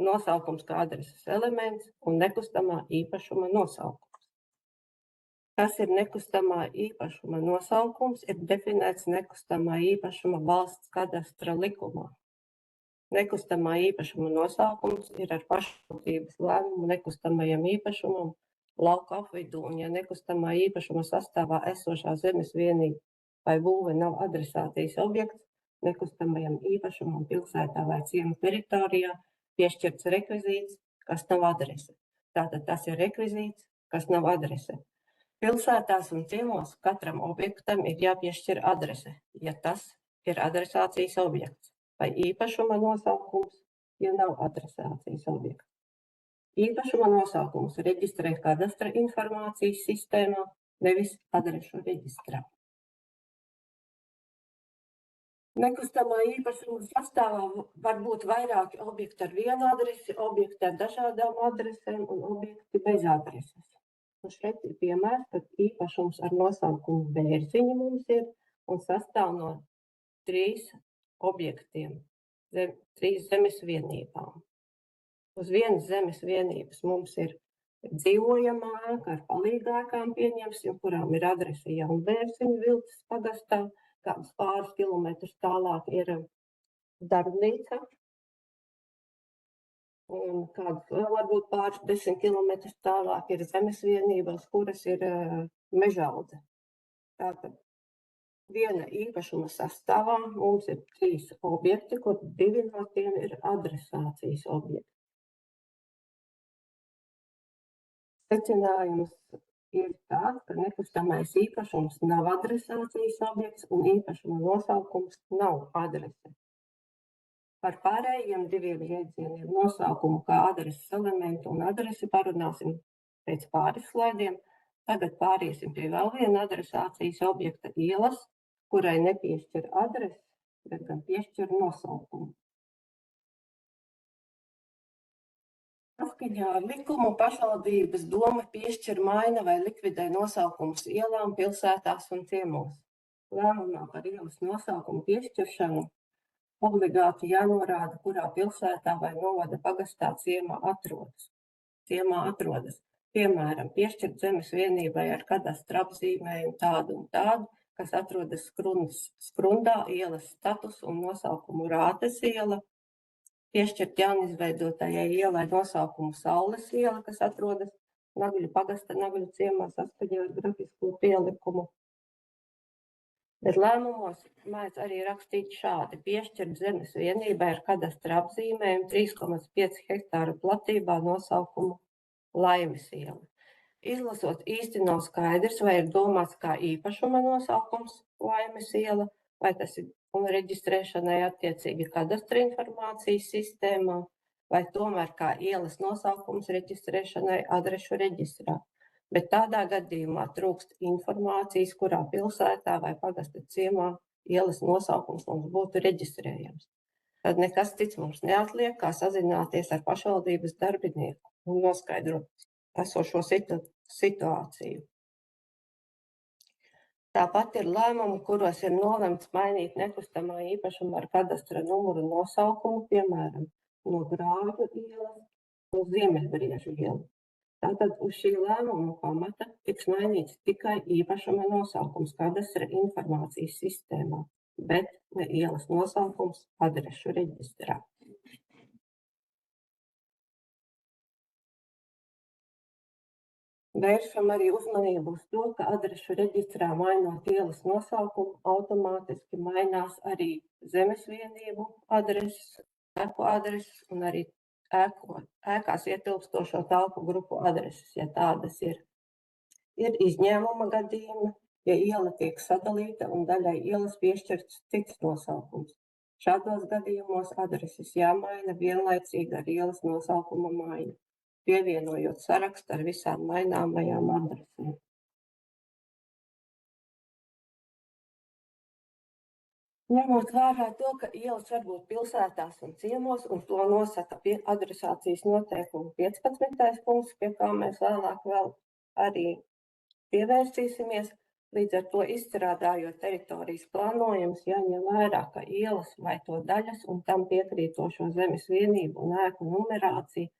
nosaukums kā adreses elements un nekustamā īpašuma nosaukums. Kas ir nekustamā īpašuma nosaukums, ir definēts nekustamā īpašuma valsts kadastra likumā. Nekustamā īpašuma nosaukums ir ar pašvaldības lēmumu nekustamajam īpašumam lauka apvidū, un ja nekustamā īpašuma sastāvā esošā zemes vienība vai būve nav adresācijas objekts, nekustamajam īpašumam pilsētā vai ciema teritorijā piešķirts rekvizīts, kas nav adrese. Tātad tas ir rekvizīts, kas nav adrese. Pilsētās un ciemos katram objektam ir jāpiešķir adrese, ja tas ir adresācijas objekts, vai īpašuma nosaukums, ja nav adresācijas objekts. Īpašuma nosaukums reģistrē kadastra informācijas sistēmā, nevis adrešu reģistrā. Nekustamā īpašuma sastāvā var būt vairāki objekti ar vienu adresi, objekti ar dažādām adresēm un objekti bez adreses. Un šeit ir piemērs, ka īpašums ar nosaukumu Bērziņa mums ir un sastāv no 3 objektiem, 3 zemes vienībām. Uz vienas zemes vienības mums ir dzīvojamā ēka ar palīgākām pieņemsim, kurām ir adrese Jaunbērziņu Vilces pagastā, kādus pāris kilometrus tālāk ir darbnīca. Un kādus vēl varbūt pāris 10 kilometrus tālāk ir zemes vienības, kuras ir mežaudze. Tātad viena īpašuma sastāvā mums ir 3 objekti, kur 2 no tiem ir adresācijas objekti. Secinājums ir tāds, ka nekustamais īpašums nav adresācijas objekts un īpašuma nosaukums nav adrese. Par pārējiem 2 jēdzieniem nosaukumu kā adreses elementu un adresi parunāsim pēc pāris slaidiem. Tagad pāriesim pie vēl viena adresācijas objekta ielas, kurai nepiešķir adresi, bet gan piešķir nosaukumu. Saskaņā ar likumu pašvaldības doma piešķir, maina vai likvidē nosaukumus ielām, pilsētās un ciemos. Lēmumā par ielas nosaukumu piešķiršanu obligāti jānorāda, kurā pilsētā vai novada pagastā ciemā atrodas. Piemēram, piešķirt zemes vienībai ar kadastra apzīmējumu tādu un tādu, kas atrodas Skrundā ielas status un nosaukumu Rātes iela. Piešķirt jaunizveidotājai ielai nosaukumu Saules iela, kas atrodas Nagļu pagasta Nagļu ciemā saskaņā ar grafisko pielikumu. Bet lēmumos mēdz arī rakstīt šādi: piešķirt zemes vienībai ar kadastra apzīmējumu 3,5 hektāru platībā nosaukumu Laimes iela. Izlasot, īsti nav skaidrs, vai ir domāts kā īpašuma nosaukums Laimes iela, vai tas ir un reģistrēšanai attiecīgi kadastra informācijas sistēmā, vai tomēr kā ielas nosaukums reģistrēšanai adrešu reģistrā. Bet tādā gadījumā trūkst informācijas, kurā pilsētā vai pagasta ciemā ielas nosaukums mums būtu reģistrējams. Tad nekas cits mums neatliek, kā sazināties ar pašvaldības darbinieku un noskaidrot esošo situāciju. Tāpat ir lēmumi, kuros ir nolemts mainīt nekustamā īpašuma ar kadastra numuru nosaukumu, piemēram, no Grāvju ielas uz Ziemeļbriežu ielu. Tātad uz šī lēmuma pamata tiks mainīts tikai īpašuma nosaukums kadastra informācijas sistēmā, bet ne ielas nosaukums adrešu reģistrā. Vēršam arī uzmanību uz to, ka adrešu reģistrā mainot ielas nosaukumu, automātiski mainās arī zemes vienību adreses, ēku adreses un arī ēkās ietilpstošo telpu grupu adreses, ja tādas ir. Ir izņēmuma gadījumi, ja iela tiek sadalīta un daļai ielas piešķirts cits nosaukums. Šādos gadījumos adreses jāmaina vienlaicīgi ar ielas nosaukuma maiņu, pievienojot sarakstu ar visām maināmajām adresēm. Ņemot vērā to, ka ielas var būt pilsētās un ciemos, un to nosaka adresācijas noteikumu 15. punkts, pie kā mēs vēlāk vēl arī pievērsīsimies, līdz ar to izstrādājot teritorijas plānojumus, jāņem vērā, ka ielas vai to daļas un tam piekrītošo zemes vienību un ēku numerāciju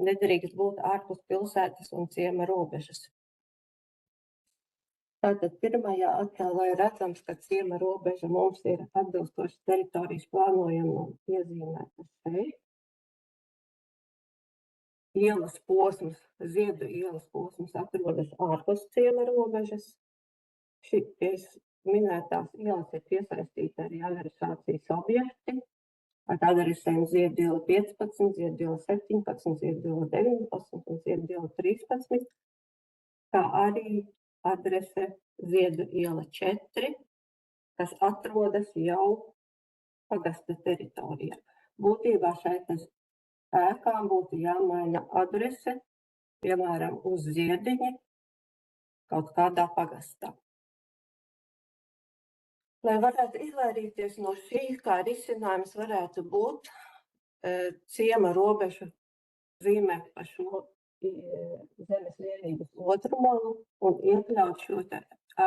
nedrīkst būt ārpus pilsētas un ciema robežas. Tātad pirmajā attēlā ir redzams, ka ciema robeža mums ir atbilstoši teritorijas plānojumam iezīmēta šeit. Ielas posms, Ziedu ielas posms atrodas ārpus ciema robežas. Šīs minētās ielas ir piesaistīta arī adresācijas objekti. Ar adresēm Ziedu iela 15, Ziedu iela 17, Ziedu iela 19 un Ziedu iela 13, kā arī adrese Ziedu iela 4, kas atrodas jau pagasta teritorijā. Būtībā šeit ēkām būtu jāmaina adrese, piemēram, uz Ziediņi kaut kādā pagastā. Lai varētu izvairīties no šī, kā risinājums varētu būt ciema robežu zīmē pa šo zemes vienības otru malu un iekļaut šo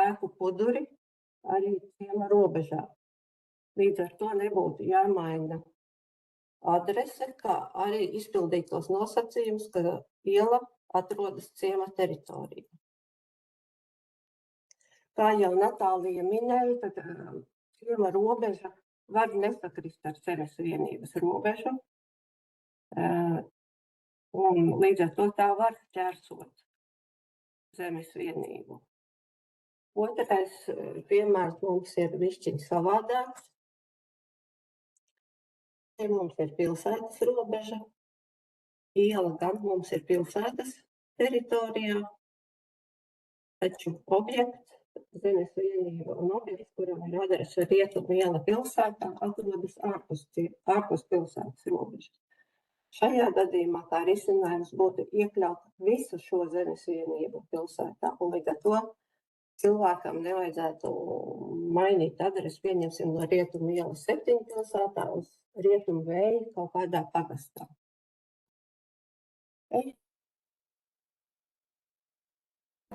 ēku puduri arī ciema robežā. Līdz ar to nebūtu jāmaina adrese, kā arī izpildīt tos nosacījumus, ka iela atrodas ciema teritorijā. Kā jau Natālija minēja, tad ciema robeža var nesakrist ar zemes vienības robežu, un līdz ar to tā var ķērsot zemes vienību. Otrais piemērs mums ir bišķiņ savādāks. Te mums ir pilsētas robeža. Iela gan mums ir pilsētas teritorijā, taču objekts, zemes vienība un objekts, kuram ir adrese Rietumu iela pilsētā, atrodas ārpus pilsētas robežas. Šajā gadījumā tā risinājums būtu iekļaut visu šo zemes vienību pilsētā, un līdz ar to cilvēkam nevajadzētu mainīt adresi, pieņemsim no Rietumu ielas 7 pilsētā uz Rietumu vēju kaut kādā pagastā.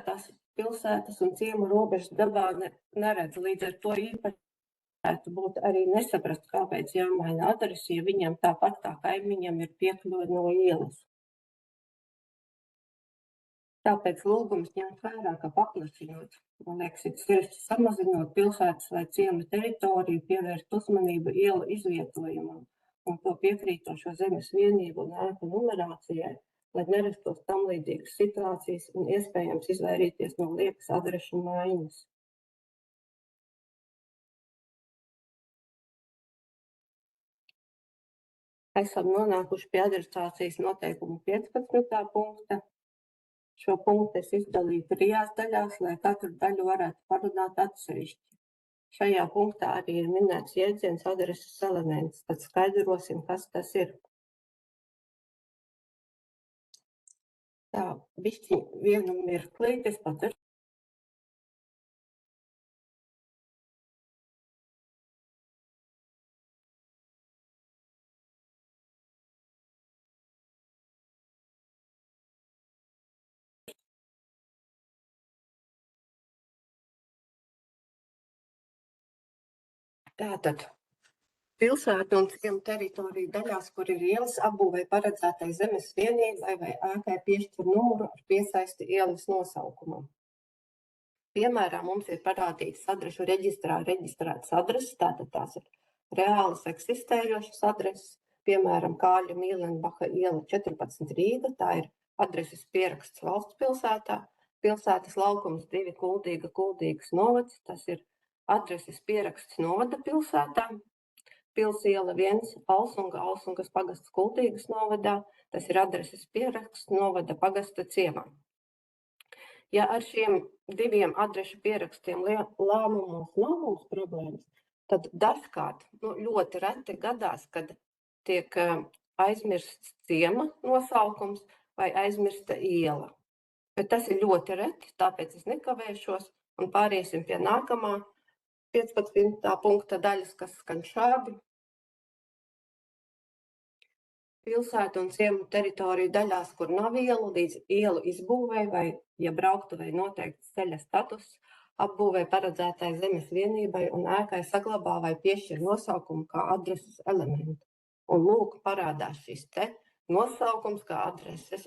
Tās pilsētas un ciemu robežas dabā neredz, līdz ar to īpaši varētu būt arī nesaprast, kāpēc jāmaina adresi, ja viņam tāpat kā kaimiņam ir piekļuve no ielas. Tāpēc lūgums ņemt vērā, ka paplašinot, man liekas, ir sevišķi samazinot pilsētas vai ciema teritoriju, pievērst uzmanību ielu izvietojumam un to piekrītošo zemes vienību un ēku numerācijai, lai nerastos tam līdzīgas situācijas un iespējams izvairīties no liekas adrešu maiņas. Esam nonākuši pie adresācijas noteikumu 15. punkta. Šo punktu es izdalīju 3 daļās, lai katru daļu varētu parunāt atsevišķi. Šajā punktā arī ir minēts jēdziens adreses elements, tad skaidrosim, kas tas ir. Tā, bišķi vienu mirklīt, es pat ir. Tātad pilsētu un ciemu teritoriju daļās, kur ir ielas, apbūvei paredzētai zemes vienībai vai ēkai piešķir numuru ar piesaisti ielas nosaukumam. Piemēram, mums ir parādīts adrešu reģistrā reģistrētas adreses, tātad tās ir reālas eksistējošas adreses, piemēram, Kāļa Mīlenbacha iela 14 Rīga, tā ir adreses pieraksts valsts pilsētā, pilsētas laukums 2 Kuldīgas novads, tas ir adreses pieraksts novada pilsētā, Pils iela 1 Alsungas pagasts Kuldīgas novadā, tas ir adreses pieraksts novada pagasta ciemā. Ja ar šiem 2 adrešu pierakstiem lēmumos nav mums problēmas, tad dažkārt, ļoti reti gadās, kad tiek aizmirsts ciema nosaukums vai aizmirsta iela. Bet tas ir ļoti reti, tāpēc es nekavēšos un pāriesim pie nākamā 15. punkta daļas, kas skan šādi. Pilsētu un ciemu teritoriju daļās, kur nav ielu, līdz ielu izbūvei vai, ja brauktuvei noteikts ceļa status, apbūvei paredzētai zemes vienībai un ēkai saglabā vai piešķir nosaukumu kā adreses elementu. Un lūk, parādās šis te nosaukums kā adreses.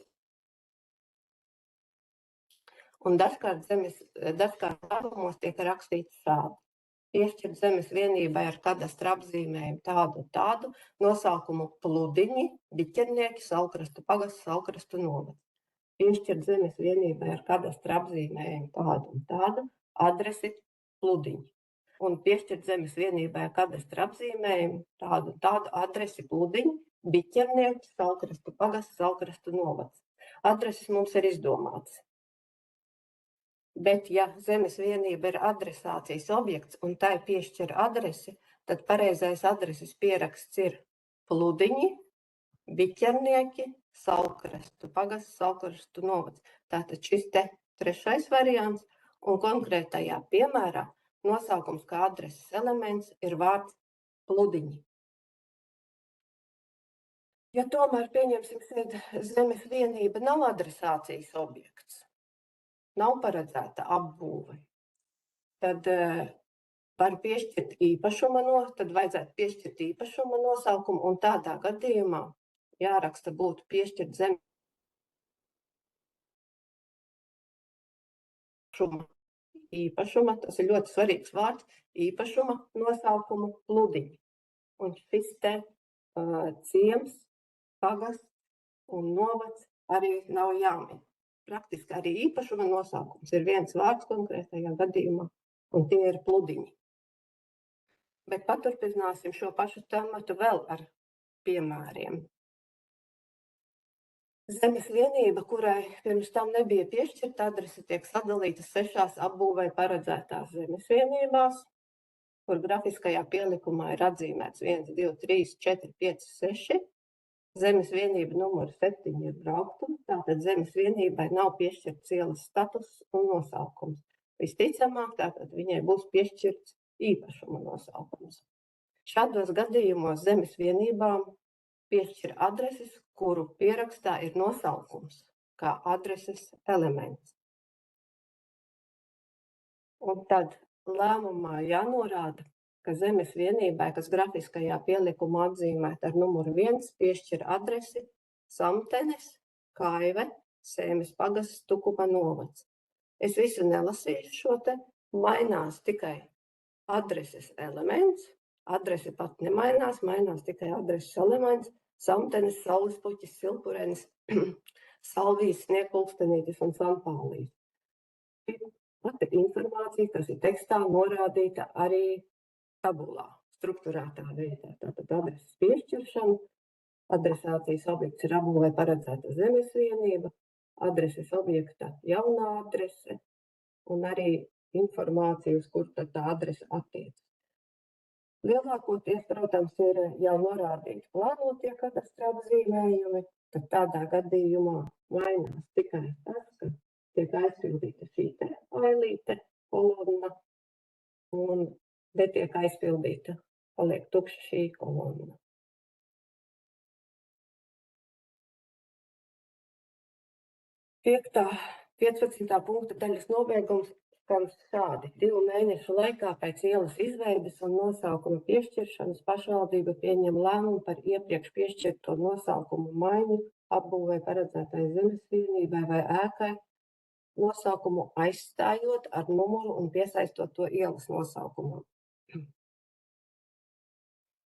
Un dažkārt labumos tiek rakstīts šādi. Piešķirt zemes vienībai ar kadastra apzīmējumu tādu nosaukumu Pludiņi, Biķernieki, Saulkrastu pagasts, Saulkrastu novads. Piešķirt zemes vienībai ar kadastra apzīmējumu tādu adresi Pludiņi. Un piešķirt zemes vienībai ar kadastra apzīmējumu tādu adresi Pludiņi, Biķernieki, Saulkrastu pagasts, Saulkrastu novads. Adreses mums ir izdomātas. Bet, ja zemes vienība ir adresācijas objekts un tai piešķir adresi, tad pareizais adreses pieraksts ir Pludiņi, Biķernieki, Saulkrastu pagasts, Saulkrastu novads. Tātad šis te 3. variants un konkrētajā piemērā nosaukums kā adreses elements ir vārds Pludiņi. Ja tomēr, pieņemsim, zemes vienība nav adresācijas objekts, nav paredzēta apbūve, tad var piešķirt tad vajadzētu piešķirt īpašuma nosaukumu, un tādā gadījumā jāraksta būtu piešķirt zemes īpašuma, tas ir ļoti svarīgs vārds, īpašuma nosaukumu Pludiņi. Un šis te ciems, pagasts un novads arī nav jāmin. Praktiski arī īpašuma nosaukums ir viens vārds konkrētajā gadījumā, un tie ir Pludiņi. Bet paturpināsim šo pašu tematu vēl ar piemēriem. Zemes vienība, kurai pirms tam nebija piešķirta adrese, tiek sadalīta 6 apbūvei paredzētās zemes vienībās, kur grafiskajā pielikumā ir atzīmēts 1, 2, 3, 4, 5, 6. Zemes vienība numuru 7 ir brauktuma, tātad zemes vienībai nav piešķirts ielas status un nosaukums. Visticamāk, tātad viņai būs piešķirts īpašuma nosaukums. Šādos gadījumos zemes vienībām piešķir adreses, kuru pierakstā ir nosaukums, kā adreses elements. Un tad lēmumā jānorāda, ka zemes vienībai, kas grafiskajā pielikumā atzīmēta ar numuru 1, piešķir adresi Samtenes, Kaive, Sēmes pagasts, Tukuma novads. Es visu nelasīšu šo te, mainās tikai adreses elements, adrese pat nemainās, mainās tikai adreses elements, Samtenes, Saulespuķis, Silpurenes, Salvijas, Sniegpulkstenītis un Sanpālijas. Pati informācija, kas ir tekstā, norādīta arī tabulā, strukturētā veidā. Tātad adreses piešķiršana, adresācijas objekts ir apbūvē paredzēta zemes vienība, adreses objekta jaunā adrese un arī informācija, uz kur tad tā adrese attiecas. Lielākoties, protams, ir jau norādīti plānotie kadastra apzīmējumi, tad tādā gadījumā mainās tikai tas, ka tiek aizpildīta šī te ailīte, kolonna, un netiek aizpildīta, paliek tukša šī kolonna. Piektā, 15. punkta daļas nobeigums skan šādi. 2 mēnešu laikā pēc ielas izveides un nosaukuma piešķiršanas pašvaldība pieņem lēmumu par iepriekš piešķirto nosaukumu maiņu apbūvē paredzētai zemes vienībai vai ēkai, nosaukumu aizstājot ar numuru un piesaistot to ielas nosaukumam.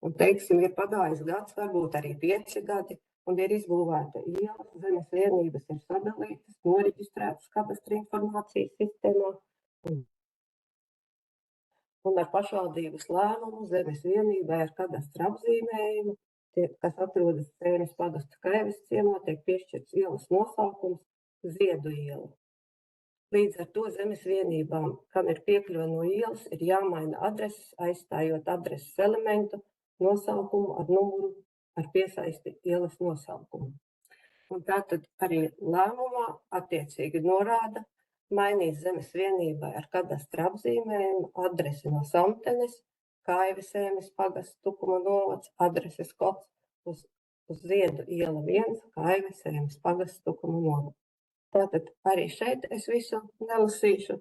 Un, teiksim, ir pagājis gads, varbūt arī 5 gadi, un ir izbūvēta iela, zemes vienības ir sadalītas, noreģistrētas kadastra informācijas sistēmā, un ar pašvaldības lēmumu zemes vienībai ar kadastra apzīmējumu, kas atrodas Sēmes pagasta Kaives ciemā, tiek piešķirts ielas nosaukums Ziedu iela. Līdz ar to zemes vienībām, kam ir piekļuve no ielas, ir jāmaina adreses, aizstājot adreses elementu nosaukumu ar numuru ar piesaisti ielas nosaukumu. Un tātad arī lēmumā attiecīgi norāda mainīt zemes vienībai ar kadastra apzīmējumu adresi no Samtenes, Kaives, Sēmes pagasts, Tukuma novads, adreses kods uz Ziedu iela 1, Kaives, Sēmes pagasts, Tukuma novads. Tātad arī šeit es visu nelasīšu.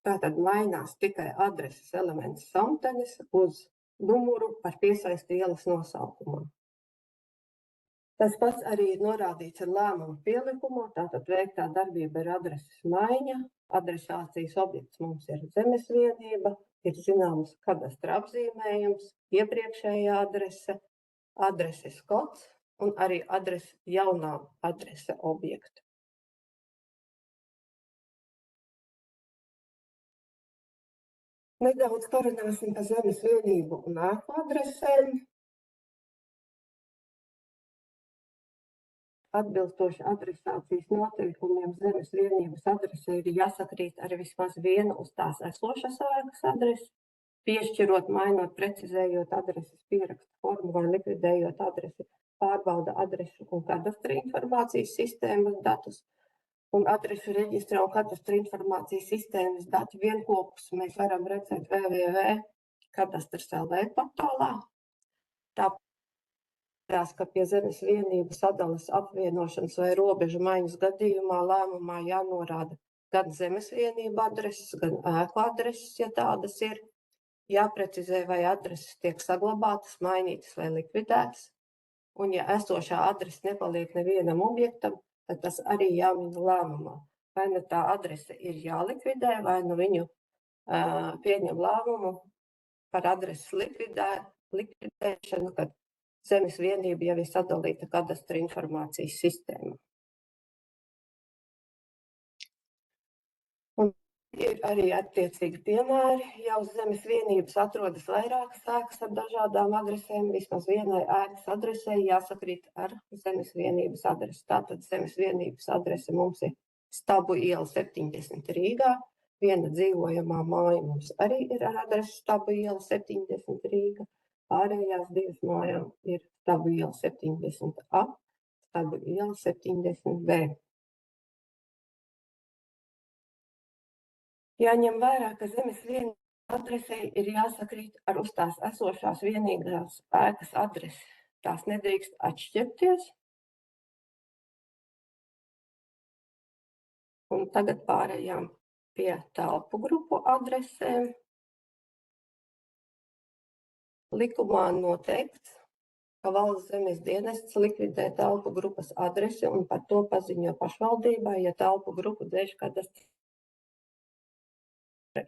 Tātad mainās tikai adreses elements Samtenes uz numuru ar piesaisti ielas nosaukumā. Tas pats arī ir norādīts ar lēmumu pielikumā, tātad veiktā darbība ir adreses maiņa, adresācijas objekts mums ir zemes vienība, ir zināms kadastra apzīmējums, iepriekšējā adrese, adreses kods un arī jaunā adrese objekta. Nedaudz parunāsim par zemes vienību un ēku adresēm. Atbilstoši adresācijas noteikumiem zemes vienības adrese ir jāsakrīt ar vismaz vienu uz tās esošas ēkas adresi, piešķirot, mainot, precizējot adreses pierakstu formu vai likvidējot adresi, pārbauda adresu un kadastra informācijas sistēmas datus. Un adresu reģistra un kadastra informācijas sistēmas datu vienkopus mēs varam redzēt www.kadastrs.lv portālā. Tāpēc, ka pie zemes vienības sadalas apvienošanas vai robežu maiņas gadījumā lēmumā jānorāda gan zemes vienība adreses, gan ēku adreses, ja tādas ir. Jāprecizē, vai adreses tiek saglabātas, mainītas vai likvidētas. Un ja esošā adrese nepaliek nevienam objektam, tad tas arī jāmin lēmumā. vai nu tā adrese ir jālikvidē, vai nu viņu pieņem lēmumu par adreses likvidēšanu, kad zemes vienība jau ir sadalīta kadastra informācijas sistēmā. Un ir arī attiecīgi piemēri, ja uz zemes vienības atrodas vairākas ēkas ar dažādām adresēm, vismaz vienai ēkas adresei jāsakrīt ar zemes vienības adresi. Tātad zemes vienības adrese mums ir Stabu iela 70 Rīgā, viena dzīvojamā māja mums arī ir ar adresi Stabu iela 70 Rīga, pārējās divas mājām ir Stabu iela 70A, Stabu iela 70B. Jāņem vērā, ka zemes vienības adresei ir jāsakrīt ar uz tās esošās vienīgās ēkas adresi. Tās nedrīkst atšķirties. Un tagad pārējām pie telpu grupu adresēm. Likumā noteikts, ka Valsts zemes dienests likvidē telpu grupas adresi un par to paziņo pašvaldībai, ja telpu grupu dzēš kadastra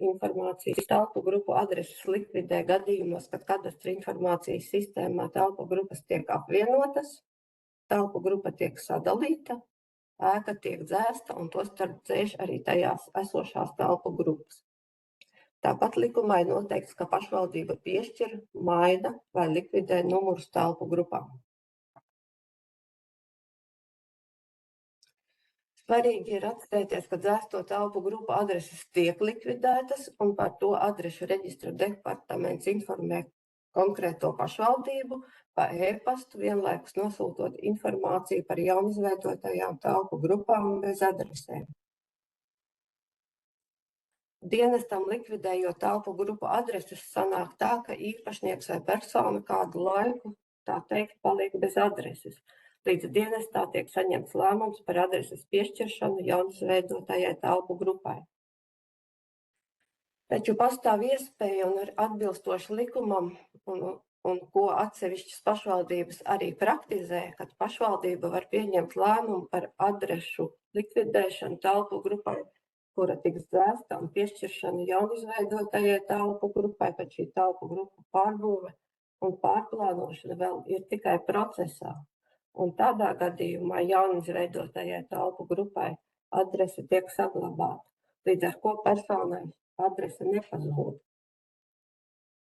informācijas. Telpu grupu adreses likvidē gadījumos, kad kadastra informācijas sistēmā telpu grupas tiek apvienotas, telpu grupa tiek sadalīta, ēka tiek dzēsta un tostarp dzēš arī tajās esošās telpu grupas. Tāpat likumā ir noteikts, ka pašvaldība piešķir, maina vai likvidē numurus telpu grupām. Svarīgi ir atcerēties, ka dzēsto telpu grupu adreses tiek likvidētas un par to adrešu reģistra departaments informē konkrēto pašvaldību pa e-pastu, vienlaikus nosūtot informāciju par jaunizveidotajām telpu grupām bez adresēm. Dienestam likvidējot telpu grupu adreses sanāk tā, ka īpašnieks vai persona kādu laiku, tā teikt, paliek bez adreses. Līdz dienestā tiek saņemts lēmums par adreses piešķiršanu jaunizveidotajai telpu grupai. Taču pastāv iespēja un ir atbilstoši likumam, un ko atsevišķas pašvaldības arī praktizē, kad pašvaldība var pieņemt lēmumu par adrešu likvidēšanu telpu grupai, kura tiks dzēsta un piešķiršanu jaunizveidotajai telpu grupai, kad šī telpu grupu pārbūve un pārplānošana vēl ir tikai procesā. Un tādā gadījumā jaunizveidotajai telpu grupai adrese tiek saglabāta, līdz ar ko personai adrese nepazūd.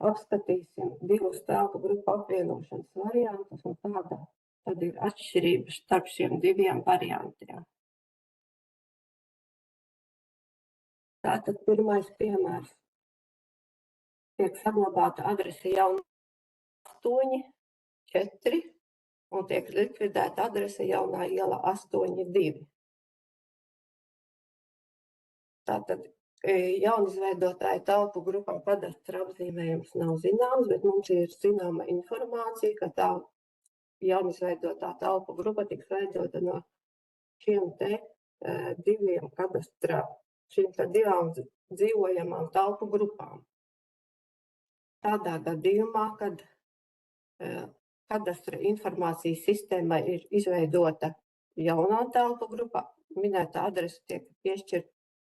Apskatīsim divus telpu grupu apvienošanas variantus un kādā tad ir atšķirības starp šiem diviem variantiem. Tātad pirmais piemērs. Tiek saglabāta adrese jauna 8, 4 un tiek likvidēta adrese jaunā iela 8-2. Tātad jaunizveidotāja telpu grupā kadastra apzīmējums nav zināms, bet mums ir zināma informācija, ka tā jaunizveidotā telpu grupa tiks veidota no šiem te diviem kadastra, šīm te divām dzīvojamām telpu grupām. Tādā gadījumā, kad kadastra informācijas sistēmai ir izveidota jaunā telpu grupa, minētā adrese tiek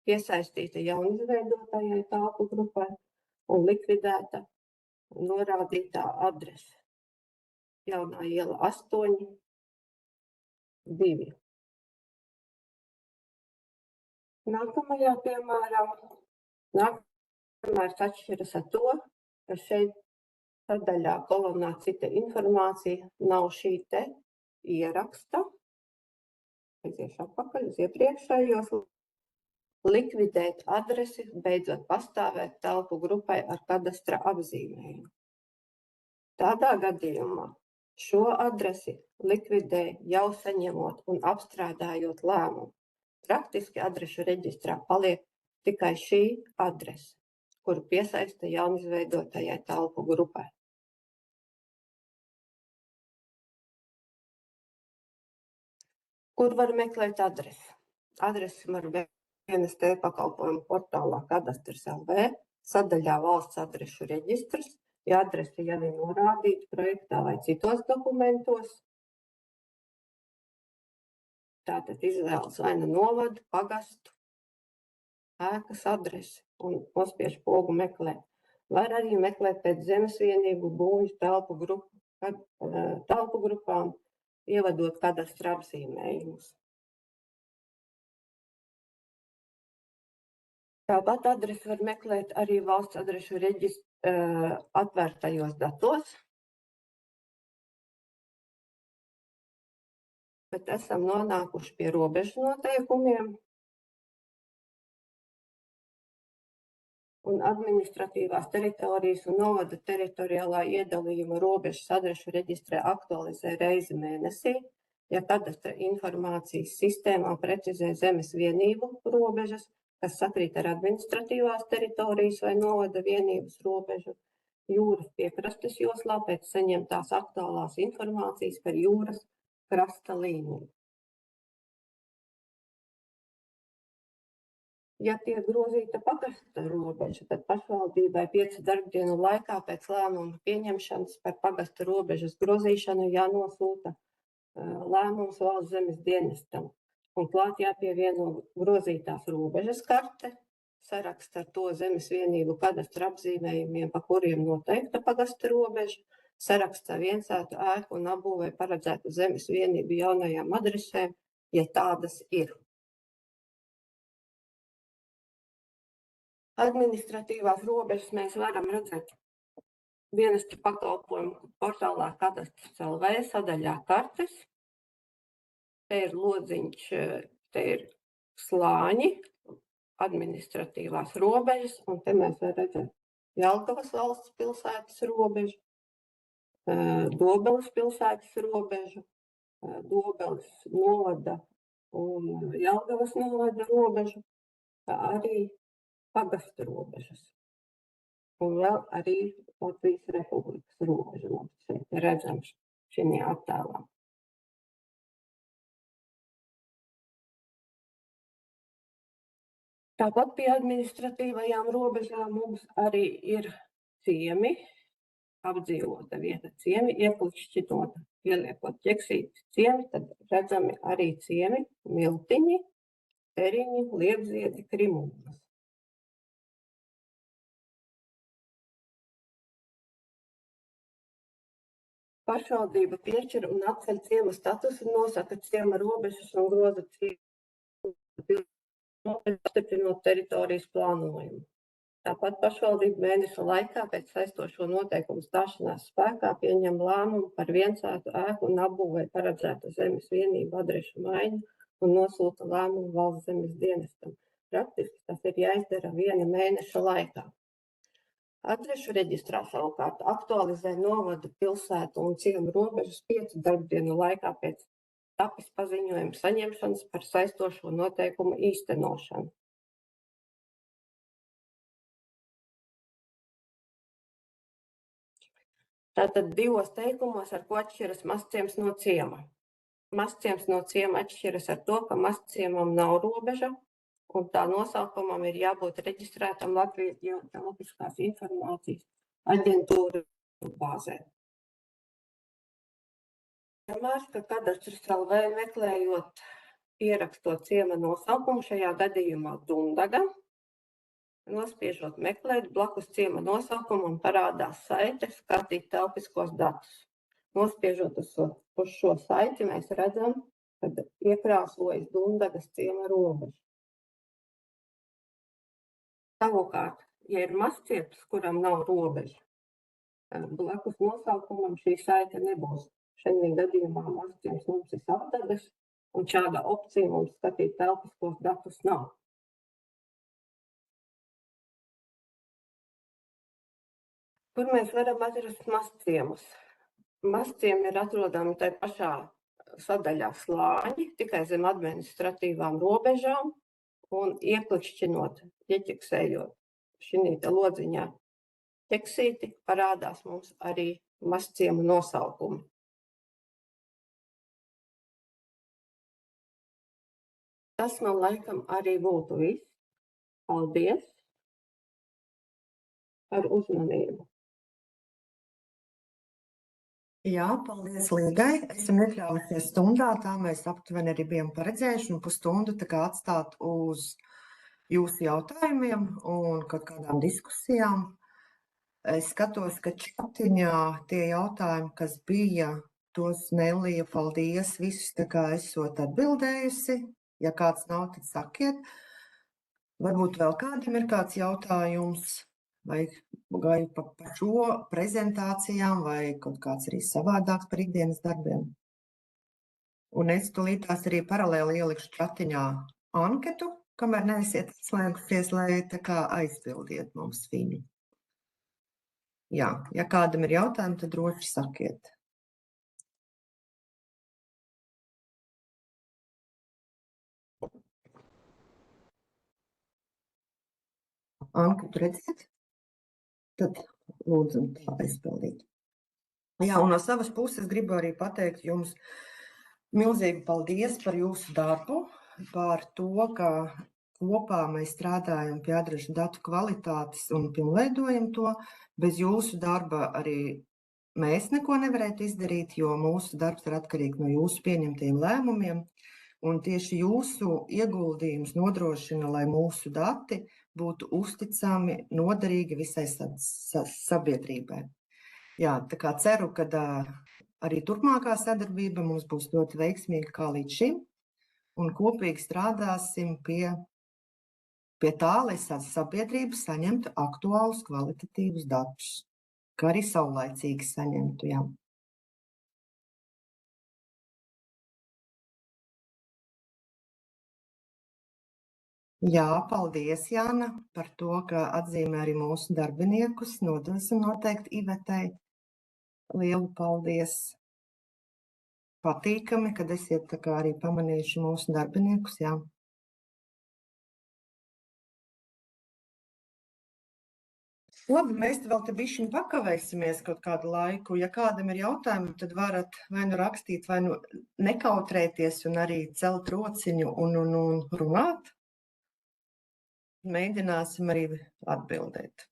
piesaistīta jaunizveidotajai telpu grupai un likvidēta norādītā adrese. Jaunā iela 8, 2. Nākamajā piemērs atšķiras ar to, ka šeit sadaļā kolonā cita informācija nav šī te ieraksta. Aiziešu atpakaļ uz iepriekšējos. Likvidēt adresi, beidzot pastāvēt telpu grupai ar kadastra apzīmējumu. Tādā gadījumā šo adresi likvidē jau saņemot un apstrādājot lēmumu. Praktiski adrešu reģistrā paliek tikai šī adrese, kuru piesaista jaunizveidotajai telpu grupai. Kur var meklēt adresi? Adresi var dienesta e-pakalpojumu portālā Kadastrs LV, sadaļā Valsts adrešu reģistrs, ja adrese jau ir norādīta projektā vai citos dokumentos. Tātad izvēlas vai nu novadu, pagastu, ēkas adresi un nospiež pogu meklēt. Var arī meklēt pēc zemes vienību, būvju telpu grupām, ievadot kadastra apzīmējumus. Tāpat adresi var meklēt arī valsts adrešu atvērtajos datos. Bet esam nonākuši pie robežu noteikumiem. Un administratīvās teritorijas un novada teritoriālā iedalījuma robežas adrešu reģistrē aktualizē reizi mēnesī, ja kadastra informācijas sistēmā precizē zemes vienību robežas, kas sakrīt ar administratīvās teritorijas vai novada vienības robežu, jūras piekrastes joslā pēc saņemtās aktuālās informācijas par jūras krasta līniju. Ja tiek grozīta pagasta robeža, tad pašvaldībai 5 darbdienu laikā pēc lēmuma pieņemšanas par pagasta robežas grozīšanu jānosūta lēmums valsts zemes dienestam. Un klāt jāpievieno grozītās robežas karte, saraksts ar to zemes vienību kadastra apzīmējumiem, pa kuriem noteikta pagasta robeža, saraksts ar viensētu ēku un apbūvē paredzētu zemes vienību jaunajām adresēm, ja tādas ir. Administratīvās robežas mēs varam redzēt dienesta pakalpojumu portālā Kadastrs LV sadaļā kartes. Te ir lodziņš, te ir slāņi, administratīvās robežas, un te mēs varam redzēt Jelgavas valsts pilsētas robežu, Dobeles pilsētas robežu, Dobeles novada un Jelgavas novada robežu, kā arī pagasta robežas. Un vēl arī Latvijas Republikas robeža mums šeit redzams šajā attēlā. Tāpat pie administratīvajām robežām mums arī ir ciemi, apdzīvota vieta ciemi, ieklikšķinota, ieliekot ķeksīti ciemi, tad redzami arī ciemi, miltiņi, teriņi, liepziedi, krimūnas. Pašvaldība piešķir un atceļ ciema statusu, nosaka ciema robežas un groza ciema apstiprinot teritorijas plānojumu. Tāpat pašvaldība mēneša laikā pēc saistošo noteikumu stāšanās spēkā pieņem lēmumu par viensētu ēku un apbūvē paredzētu zemes vienību adrešu maiņu un nosūta lēmumu valsts zemes dienestam. Praktiski tas ir jāizdara 1 mēneša laikā. Adrešu reģistrā savukārt aktualizē novada pilsētu un ciemu robežas 5 darbdienu laikā pēc tapis paziņojuma saņemšanas par saistošo noteikumu īstenošanu. Tātad 2 teikumos, ar ko atšķiras mazciems no ciema. Mazciems no ciema atšķiras ar to, ka mazciemam nav robeža, un tā nosaukumam ir jābūt reģistrētam Latvijas ģeoloģiskās informācijas aģentūras bāzē. Piemērs, ka Kadastrs LV meklējot ierakstot ciema nosaukumu, šajā gadījumā Dundaga, nospiežot meklēt, blakus ciema nosaukumam parādās saite skatīt telpiskos datus. Nospiežot uz šo saiti, mēs redzam, kad iekrāsojas Dundagas ciema robeža. Savukārt, ja ir mazciems, kuram nav robeža, blakus nosaukumam šī saite nebūs. Šajā gadījumā mazciems mums ir Sapdagas, un šāda opcija mums skatīt telpiskos datus nav. Kur mēs varam atrast mazciemus? Mazciemi ir atrodami tai pašā sadaļā slāņi, tikai zem administratīvām robežām, un ieklikšķinot, ieķeksējot šī lodziņā ķeksīti, parādās mums arī mazciemu nosaukumi. Tas man laikam arī būtu viss. Paldies par uzmanību. Jā, paldies Līgai. Esam iekļāvusies stundā, tā mēs aptuveni arī bijām paredzējuši, un pusstundu tā kā atstāt uz jūsu jautājumiem un kaut kādām diskusijām. Es skatos, ka čatiņā tie jautājumi, kas bija, tos Nelija, paldies, visus tā kā esot atbildējusi. Ja kāds nav, tad sakiet. Varbūt vēl kādam ir kāds jautājums vai par šo prezentācijām vai kaut kāds arī savādāks par ikdienas darbiem. Un es tūlītās arī paralēli ielikšu čatiņā anketu, kamēr neesiet atslēgusies, lai tā kā aizpildiet mums viņu. Jā, ja kādam ir jautājumi, tad droši sakiet. Anketu redziet? Tad lūdzu tā aizpildīt. Jā, un no savas puses gribu arī pateikt jums milzīgi paldies par jūsu darbu, par to, ka kopā mēs strādājam pie adrešu datu kvalitātes un pilnveidojam to. Bez jūsu darba arī mēs neko nevarētu izdarīt, jo mūsu darbs ir atkarīgs no jūsu pieņemtajiem lēmumiem. Un tieši jūsu ieguldījums nodrošina, lai mūsu dati būtu uzticami, noderīgi visai sabiedrībai. Jā, tā kā ceru, ka arī turpmākā sadarbība mums būs ļoti veiksmīga kā līdz šim, un kopīgi strādāsim pie tā, lai sabiedrība saņemtu aktuālus kvalitatīvus datus, kā arī saulaicīgi saņemtu, jā. Jā, paldies, Jāna, par to, ka atzīmē arī mūsu darbiniekus. Nodosim noteikti Ivetei. Lielu paldies. Patīkami, kad esiet tā kā arī pamanījuši mūsu darbiniekus, jā. Labi, mēs vēl te bišķiņ pakavēsimies kaut kādu laiku. Ja kādam ir jautājumi, tad varat vai nu rakstīt, vai nu nekautrēties un arī celt rociņu un runāt. Mēģināsim arī atbildēt.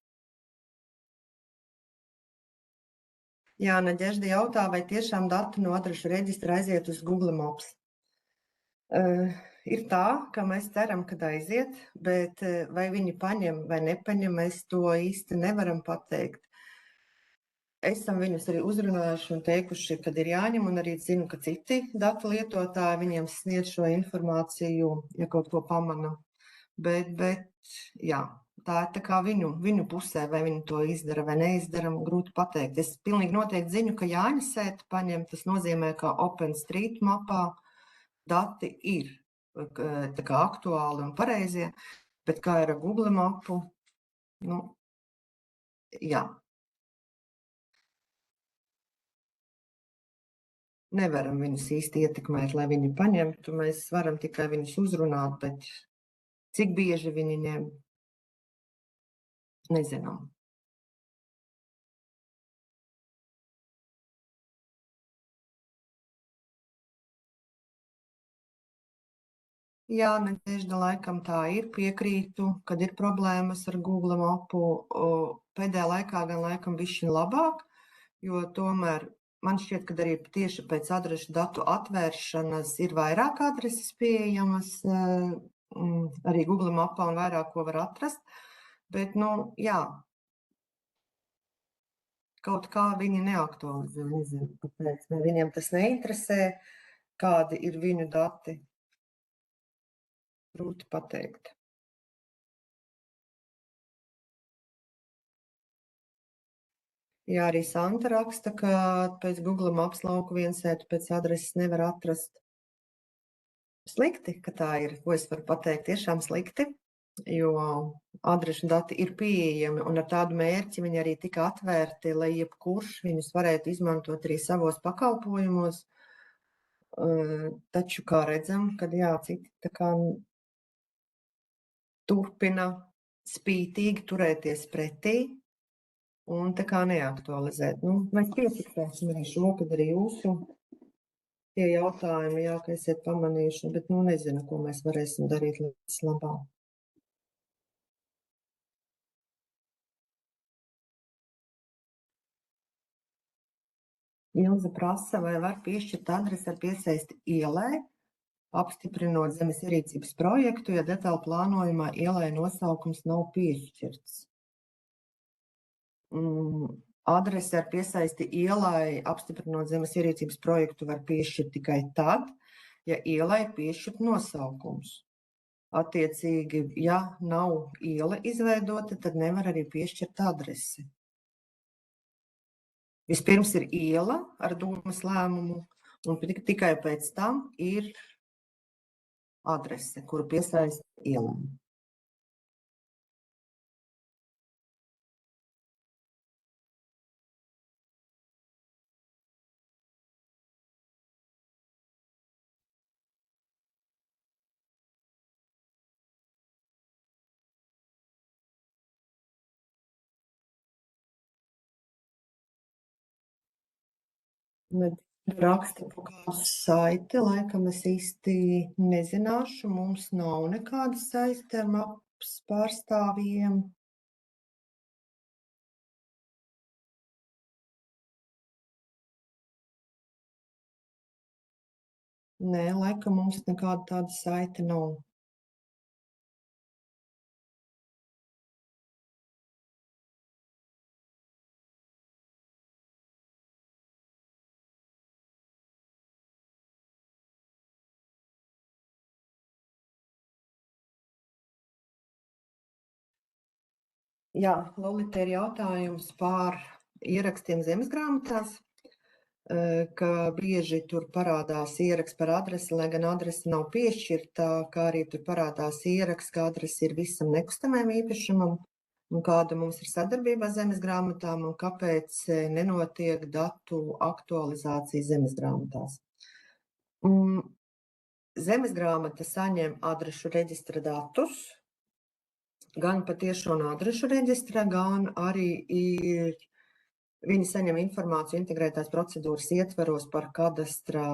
Jāna Ģežda jautā, vai tiešām dati no adrešu reģistra aiziet uz Google Maps. Ir tā, ka mēs ceram, kad aiziet, bet vai viņi paņem vai nepaņem, mēs to īsti nevaram pateikt. Esam viņus arī uzrunājuši un teikuši, kad ir jāņem, un arī zinu, ka citi datu lietotāji viņiem sniedz šo informāciju, ja kaut ko pamana. Bet jā, tā ir tā kā viņu pusē, vai viņi to izdara vai neizdara, grūti pateikt. Es pilnīgi noteikti zinu, ka Jāņa sēta paņem, tas nozīmē, ka OpenStreetMapā dati ir tā kā aktuāli un pareizie, bet kā ir ar Google mapu, jā. Nevaram viņus īsti ietekmēt, lai viņi paņemtu, mēs varam tikai viņus uzrunāt, bet cik bieži viņi ņem, nezinām. Jā, Nadežda, laikam tā ir, piekrītu, kad ir problēmas ar Google mapu. Pēdējā laikā gan laikam bišķiņ labāk, jo tomēr man šķiet, ka arī tieši pēc adrešu datu atvēršanas ir vairāk adreses pieejamas arī Google mapā un vairāk ko var atrast. Bet, jā, kaut kā viņi neaktualizē, nezinu, kāpēc, vai viņiem tas neinteresē, kādi ir viņu dati. Grūti pateikt. Jā, arī Santa raksta, ka pēc Google Maps lauku viensētu pēc adreses nevar atrast. Slikti, ka tā ir, ko es varu pateikt, tiešām slikti, jo adrešu dati ir pieejami un ar tādu mērķi viņi arī tika atvērti, lai jebkurš viņus varētu izmantot arī savos pakalpojumos. Taču, kā redzam, kad jā, citi tā kā turpina spītīgi turēties pretī un tā kā neaktualizēt. Mēs piefiksēsim arī šo, kad arī jūsu tie jautājumi, jā, ka esiet pamanījuši, bet nezinu, ko mēs varēsim darīt līdz labāk. Ilze prasa, vai var piešķirt adresi ar piesaisti ielai. apstiprinot zemes ierīcības projektu, ja detāli plānojumā ielai nosaukums nav piešķirts. Adrese ar piesaisti ielai, apstiprinot zemes ierīcības projektu, var piešķirt tikai tad, ja ielai ir piešķirt nosaukums. Attiecīgi, ja nav iela izveidota, tad nevar arī piešķirt adresi. Vispirms ir iela ar domas lēmumu, un tikai pēc tam ir adrese, kuru piesaista ielai. Raksta kaut kādu saiti, laikam es īsti nezināšu, mums nav nekāda saiste ar mapas pārstāvjiem. Nē, laikam mums nekāda tāda saite nav. Jā, Lolita, ir jautājums par ierakstiem zemesgrāmatās, ka bieži tur parādās ieraksts par adresi, lai gan adrese nav piešķirta, kā arī tur parādās ieraksts, ka adrese ir visam nekustamajam īpašumam, un kāda mums ir sadarbība ar zemesgrāmatām, un kāpēc nenotiek datu aktualizācija zemesgrāmatās. Zemesgrāmata saņem adrešu reģistra datus, gan patiešo un adrešu reģistra, gan arī viņi saņem informāciju integrētās procedūras ietveros par kadastra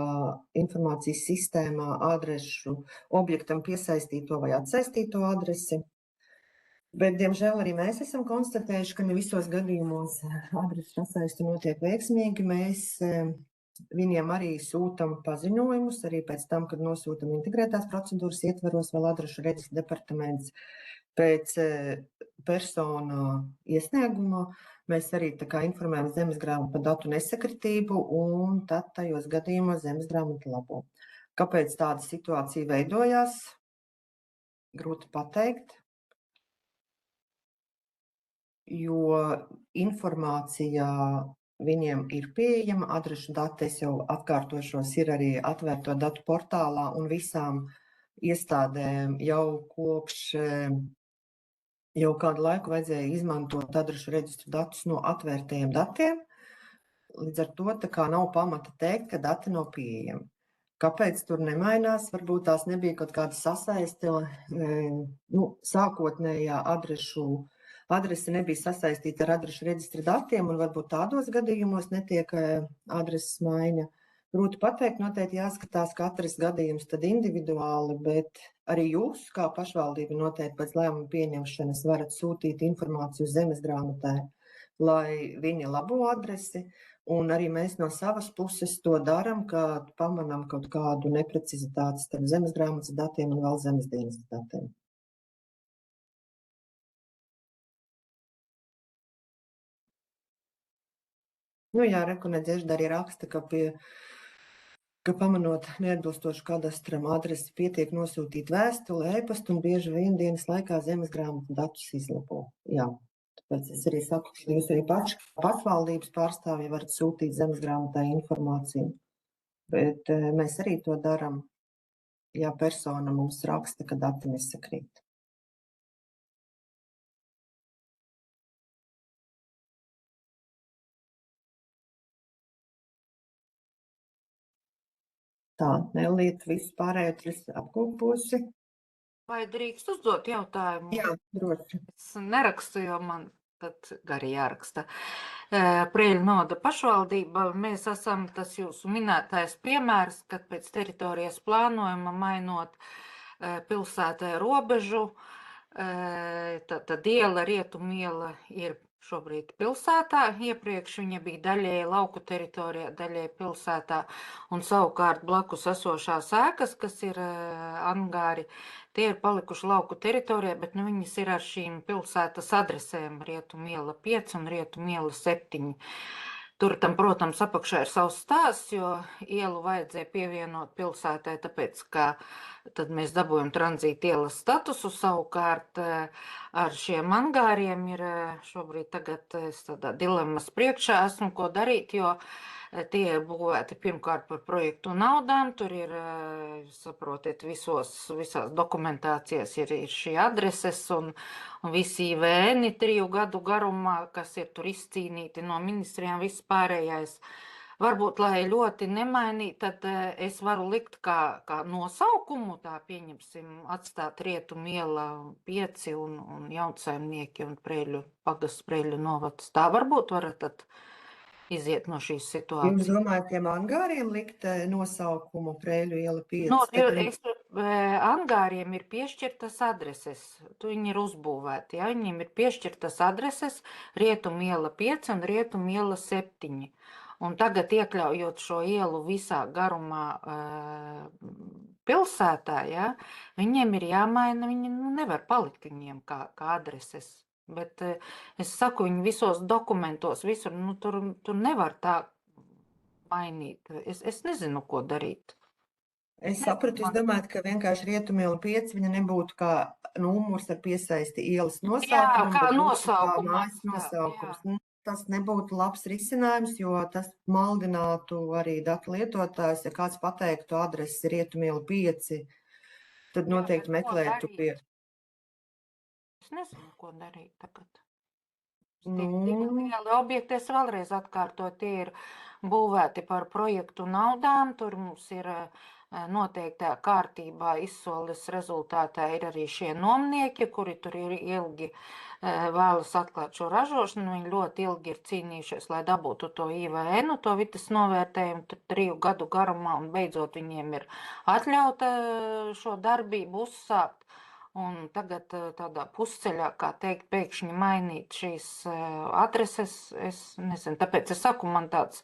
informācijas sistēmā adrešu objektam piesaistīto vai atsaistīto adresi. Bet, diemžēl, arī mēs esam konstatējuši, ka ne visos gadījumos adresu sasaisti notiek veiksmīgi. Mēs viņiem arī sūtam paziņojumus, arī pēc tam, kad nosūtam integrētās procedūras ietveros, vēl adrešu reģistra departaments pēc persona iesnieguma. Mēs arī tā kā informējam zemesgrāmatu par datu nesakritību, un tad tajos gadījumos zemesgrāmata labo. Kāpēc tāda situācija veidojās? Grūti pateikt, jo informācija viņiem ir pieejama, adrešu dati, es jau atkārtošos, ir arī atvērto datu portālā, un visām iestādēm jau kopš jau kādu laiku vajadzēja izmantot adrešu reģistru datus no atvērtajiem datiem. Līdz ar to tā kā nav pamata teikt, ka dati nav pieejami. Kāpēc tur nemainās? Varbūt tās nebija kaut kāda sasaiste, sākotnējā adrese nebija sasaistīta ar adrešu reģistra datiem, un varbūt tādos gadījumos netiek adreses maiņa. Grūti pateikt, noteikti jāskatās katrs gadījums tad individuāli, bet arī jūs, kā pašvaldība, noteikti pēc lēmuma pieņemšanas varat sūtīt informāciju zemesgrāmatai, lai viņi labo adresi, un arī mēs no savas puses to daram, kad pamanām kaut kādu neprecizitāti starp zemesgrāmatas datiem un valsts zemesdienas datiem. Jā, Reku Neģežda arī raksta, ka pamanot neatbilstošu kadastram adresi pietiek nosūtīt vēstuli, e-pastu, un bieži vien dienas laikā zemesgrāmatu datus izlabo. Jā, tāpēc es arī saku, ka jūs arī paši pašvaldības pārstāvji varat sūtīt zemesgrāmatai informāciju. Bet mēs arī to daram, ja persona mums raksta, ka dati nesakrīt. Tā, Nelīta, visu pārējo apkoposi. Vai drīkst uzdot jautājumu? Jā, droši. Es nerakstu, jo man tad gari jāraksta. Prieļu noda pašvaldība, mēs esam tas jūsu minētais piemērs, kad pēc teritorijas plānojuma mainot pilsētai robežu, tad iela, rietumiela ir šobrīd pilsētā. Iepriekš viņa bija daļēji lauku teritorijā, daļēji pilsētā, un savukārt blakus esošās ēkas, kas ir angāri, tie ir palikuši lauku teritorijā, bet nu, viņas ir ar šīm pilsētas adresēm Rietumu iela 5 un Rietumu iela 7. Tur tam, protams, apakšā ir savs stāsts, jo ielu vajadzēja pievienot pilsētai, tāpēc, ka tad mēs dabūjam tranzīta ielas statusu. Savukārt ar šiem angāriem ir šobrīd tagad es tādā dilemmas priekšā esmu, ko darīt, jo tie ir būvēti pirmkārt par projektu naudām. Tur ir, saprotiet, visās dokumentācijās ir šī adreses un visi IVN 3 gadu garumā, kas ir tur izcīnīti no ministrijām, viss pārējais. Varbūt, lai ļoti nemainīt, tad es varu likt kā nosaukumu, tā pieņemsim, atstāt Rietumu iela 5 un Jaunsaimnieki un pagasts Preļu novads. Tā varbūt varat tad iziet no šīs Jūs situācijas. domājat, tiem angāriem likt nosaukumu Preļu iela 5? No, angāriem ir piešķirtas adreses, viņi ir uzbūvēti, ja? Viņiem ir piešķirtas adreses Rietumu iela 5 un Rietumu iela 7. Un tagad iekļaujot šo ielu visā garumā pilsētā, ja? Viņiem ir jāmaina, viņi nevar palikt viņiem kā adreses. Bet es saku, viņi visos dokumentos, visur, tur nevar tā mainīt. Es nezinu, ko darīt. Es sapratu, jūs domājat, ka vienkārši Rietumu iela 5 viņa nebūtu kā numurs ar piesaisti ielas nosaukumu, kā bet būtu nosaukums, kā mājas nosaukums. Nu, tas nebūtu labs risinājums, jo tas maldinātu arī datu lietotājs. Ja kāds pateiktu adresi Rietumu iela 5, tad noteikti bet ko meklētu darīt? pie... Es nezinu, ko darīt tagad. Nu. Lieli objekti, es vēlreiz atkārtoju, tie ir būvēti par projektu naudām. Tur mums ir noteiktā kārtībā izsoles rezultātā ir arī šie nomnieki, kuri tur ir ilgi vēlas atklāt šo ražošanu. Viņi ļoti ilgi ir cīnījušies, lai dabūtu to IVN, to vitas novērtējumu 3 gadu garumā, un beidzot viņiem ir atļauta šo darbību uzsākt. Un tagad tādā pusceļā, kā teikt, pēkšņi mainīt šīs adreses, es nezinu, tāpēc es saku, man tāds,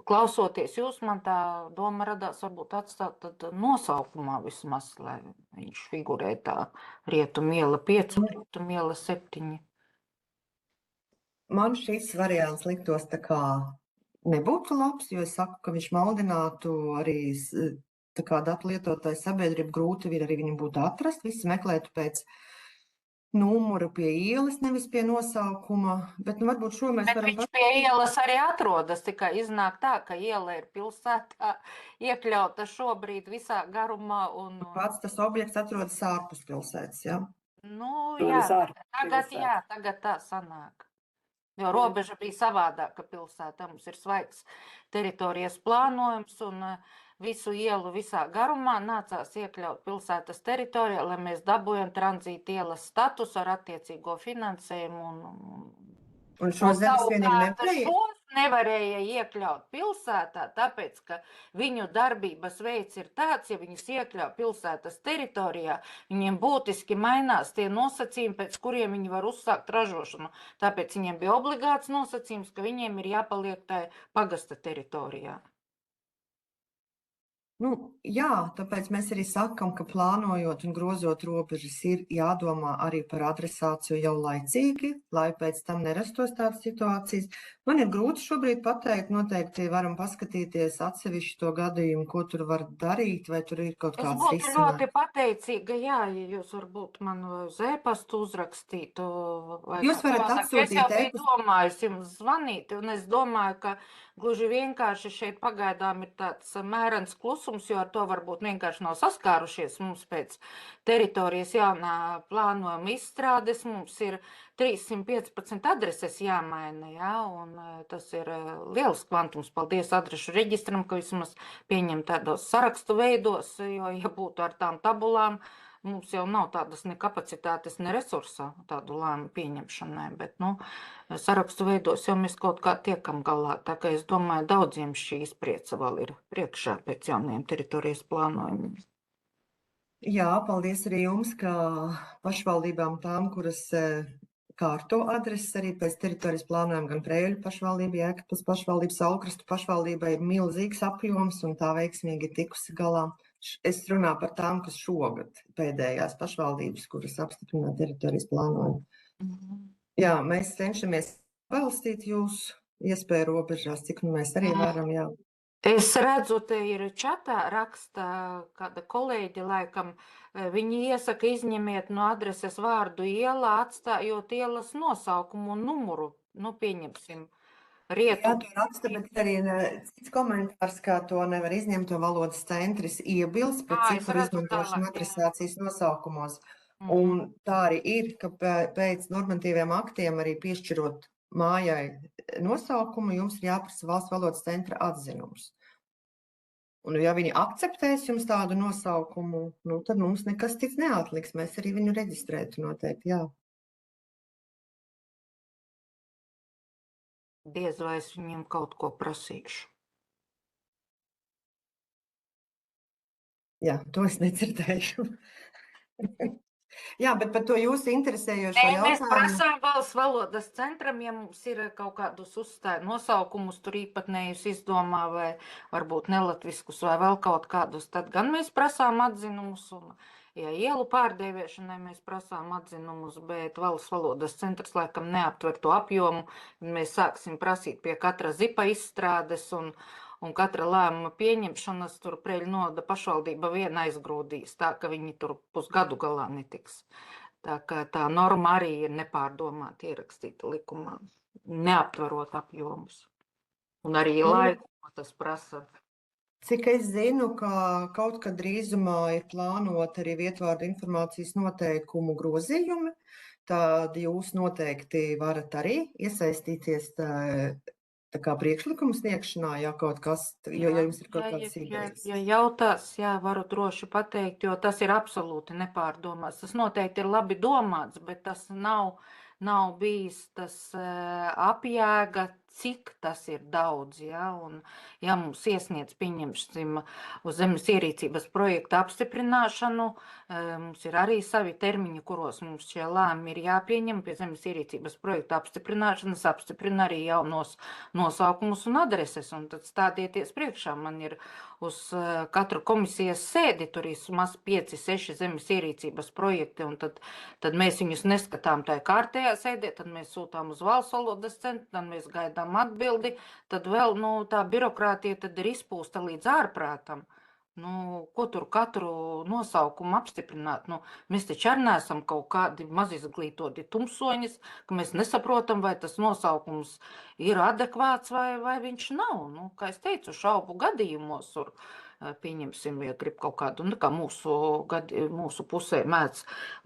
klausoties jūs, man tā doma radās varbūt atstāt tad nosaukumā vismaz, lai viņš figurē tā Rietumu iela 5 un Rietumu iela 7. Man šis variants liktos tā kā nebūtu labs, jo es saku, ka viņš maldinātu arī tā kā datu lietotāju sabiedrību, grūti ir arī viņam būtu atrast, visi meklētu pēc numura pie ielas, nevis pie nosaukuma, bet varbūt šo mēs varam... Bet viņš pie ielas arī atrodas, tikai iznāk tā, ka iela ir pilsētā iekļauta šobrīd visā garumā un... Pats tas objekts atrodas ārpus pilsētas, jā? Nu, jā, tagad tā sanāk. Jo robeža bija savādāka pilsētā. Mums ir svaigs teritorijas plānojums un visu ielu visā garumā nācās iekļaut pilsētas teritorijā, lai mēs dabūjam tranzīta ielas status ar attiecīgo finansējumu. Un šo zemes vienīgi nevarēja iekļaut pilsētā, tāpēc, ka viņu darbības veids ir tāds, ja viņus iekļauj pilsētas teritorijā, viņiem būtiski mainās tie nosacījumi, pēc kuriem viņi var uzsākt ražošanu. Tāpēc viņiem bija obligāts nosacījums, ka viņiem ir jāpaliek tajā pagasta teritorijā. Nu, jā, tāpēc mēs arī sakam, ka plānojot un grozot robežas ir jādomā arī par adresāciju jau laicīgi, lai pēc tam nerastos tādas situācijas. Man ir grūti šobrīd pateikt, noteikti varam paskatīties atsevišķi to gadījumu, ko tur var darīt, vai tur ir kaut kāds risinājums. Es būtu ļoti pateicīga, jā, ja jūs varbūt man uz e-pastu uzrakstītu. Jūs varat atsūtīt e-pastu. Es jau biju domājis jums zvanīt, un es domāju, ka gluži vienkārši šeit pagaidām ir tāds mērens klusums, jo ar to varbūt vienkārši nav saskārušies. Mums pēc teritorijas jaunā plānojuma izstrādes mums ir 315 adreses jāmaina, jā, un tas ir liels kvantums. Paldies adrešu reģistram, ka vismaz pieņem tādos sarakstu veidos, jo, ja būtu ar tām tabulām, mums jau nav tādas ne kapacitātes, ne resursa tādu lēmu pieņemšanai, bet, sarakstu veidos jau mēs kaut kā tiekam galā, tā ka es domāju, daudziem šī izprieca vēl ir priekšā pēc jauniem teritorijas plānojumiem. Jā, paldies arī jums, kā pašvaldībām tām, kuras kārto adreses arī pēc teritorijas plānojuma gan Preiļu pašvaldībai, Jēkabpils pašvaldībai, Saulkrastu pašvaldībai ir milzīgs apjoms un tā veiksmīgi ir tikusi galā. Es runāju par tām, kas šogad pēdējās pašvaldības, kuras apstiprināja teritorijas plānojumu. Jā, mēs cenšamies balstīt jūs iespēju robežās, cik nu mēs arī varam, jā. Es redzu, te ir čatā raksta kāda kolēģi, laikam, viņi iesaka izņemiet no adreses vārdu iela, atstājot ielas nosaukumu un numuru. Nu, pieņemsim, Jā, to raksta, bet arī cits komentārs, kā to nevar izņemt, to valodas centris iebilst pret ciparu izmantošanu adresācijas nosaukumos. Un tā arī ir, ka pēc normatīviem aktiem arī piešķirot mājai nosaukumu, jums ir jāprasa valsts valodas centra atzinums. Un ja viņi akceptēs jums tādu nosaukumu, nu, tad mums nekas cits neatliks. Mēs arī viņu reģistrētu noteikti, jā. Diez vai es viņiem kaut ko prasīšu. Jā, to es nedzirdēju. Jā, bet par to jūsu interesējošo jautājumu. Mēs prasām valsts valodas centram, ja mums ir kaut kādus nosaukumus tur īpatnējus izdomā vai varbūt nelatviskus vai vēl kaut kādus, tad gan mēs prasām atzinumus un, ja ielu pārdēvēšanai mēs prasām atzinumus, bet valsts valodas centrs laikam neaptver to apjomu, mēs sāksim prasīt pie katra zipa izstrādes un katra lēmuma pieņemšanas tur Preiļu novada pašvaldība viena aizgrūdīs, tā ka viņi tur pusgadu galā netiks. Tā ka tā norma arī ir nepārdomāta ierakstīta likumā, neaptverot apjomus. Un arī laiku, ko tas prasa. Cik es zinu, ka kaut kad drīzumā ir plānota arī vietvārdu informācijas noteikumu grozījumi, tad jūs noteikti varat arī iesaistīties tā kā priekšlikuma sniegšanā, ja kaut kas, jo jums ir kaut kādas idejas. Ja jautās, jā, varu droši pateikt, jo tas ir absolūti nepārdomāts. Tas noteikti ir labi domāts, bet tas nav bijis tas apjēga, cik tas ir daudz, ja, un ja mums iesniedz, pieņemsim, uz zemes ierīcības projekta apstiprināšanu, mums ir arī savi termiņi, kuros mums šie lēmumi ir jāpieņem pie zemes ierīcības projekta apstiprināšanas, apstiprina arī jaunos nosaukumus un adreses, un tad stādieties priekšā, man ir uz katru komisijas sēdi, tur ir maz 5-6 zemes ierīcības projekti, un tad mēs viņus neskatām tajā kārtējā sēdē, tad mēs sūtām uz valsts valodas centru, tad mēs gaidām atbildi, tad vēl, tā birokrātija tad ir izpūsta līdz ārprātam. Ko tur katru nosaukumu apstiprināt? Mēs taču arī neesam kaut kādi mazizglītoti tumsoņas, ka mēs nesaprotam, vai tas nosaukums ir adekvāts vai viņš nav. Kā es teicu, šaubu gadījumos, pieņemsim, ja grib kaut kādu, kā mūsu pusē mēdz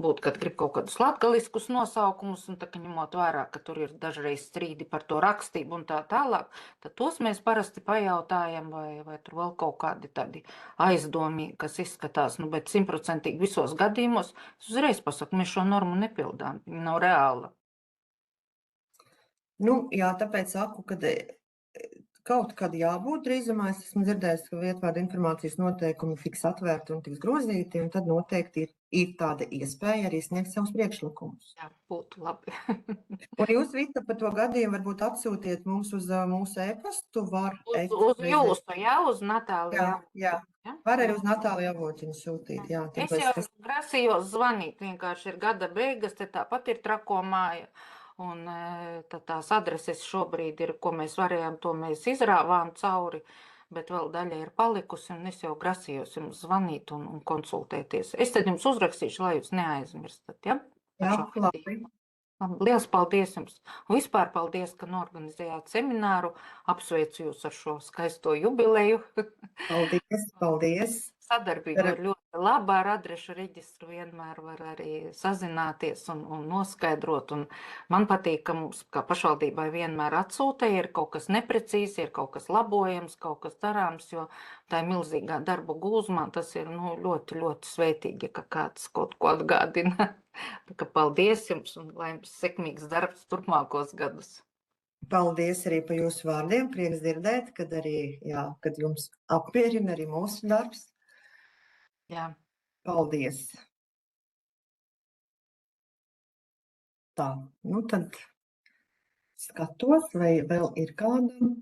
būt, kad grib kaut kādus latgaliskus nosaukumus, un tā kā ņemot vērā, ka tur ir dažreiz strīdi par to rakstību un tā tālāk, tad tos mēs parasti pajautājam, vai tur vēl kaut kādi tādi aizdomīgi, kas izskatās, bet 100% visos gadījumos, es uzreiz pasaku, mēs šo normu nepildām, viņa nav reāla. Jā, tāpēc saku, ka kaut kad jābūt drīzumā, es esmu dzirdējis, ka vietvārdu informācijas noteikumi tiks atvērti un tiks grozīti, un tad noteikti ir tāda iespēja arī sniegt savus priekšlikumus. Jā, būtu labi. Un jūs, Vita, par to gadījumu varbūt atsūtiet mums uz mūsu e-pastu, Uz jūsu, jā, uz Natāliju. Jā, var arī uz Natāliju Avotiņu sūtīt, jā. Es jau grasījos zvanīt, vienkārši ir gada beigas, te tāpat ir Trako māja. Un tad tās adreses šobrīd ir, ko mēs varējām, to mēs izrāvām cauri, bet vēl daļa ir palikusi, un es jau grasījos jums zvanīt un konsultēties. Es tad jums uzrakstīšu, lai jūs neaizmirstat, ja? Jā, labi. Liels paldies jums! Un vispār paldies, ka norganizējāt semināru. Apsveicu jūs ar šo skaisto jubileju. Paldies! Sadarbība ir ļoti laba, ar adrešu reģistru vienmēr var arī sazināties un noskaidrot. Un man patīk, ka mums kā pašvaldībai vienmēr atsūta, ir kaut kas neprecīzi, ir kaut kas labojams, kaut kas darāms, jo tā ir milzīgā darba gūzmā. Tas ir ļoti, ļoti svētīgi, ka kāds kaut ko atgādina. Tā kā paldies jums un lai jums sekmīgs darbs turpmākos gadus. Paldies arī par jūsu vārdiem. Prieks dzirdēt, kad jums apmierina arī mūsu darbs. Jā. Paldies! Tā, nu tad skatos, vai vēl ir kādam.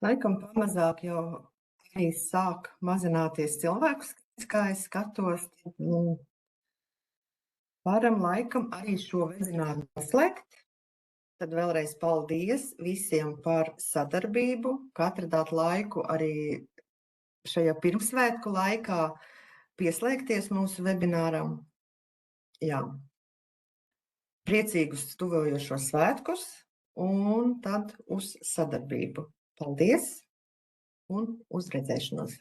Laikam pamazāk jau arī sāk mazināties cilvēku skaits, kā es skatos. Varam laikam arī šo webināru noslēgt. Tad vēlreiz paldies visiem par sadarbību, ka atradāt laiku arī šajā pirmsvētku laikā pieslēgties mūsu webināram. Jā. Priecīgus tuvojošos svētkus un tad uz sadarbību. Paldies un uz redzēšanos!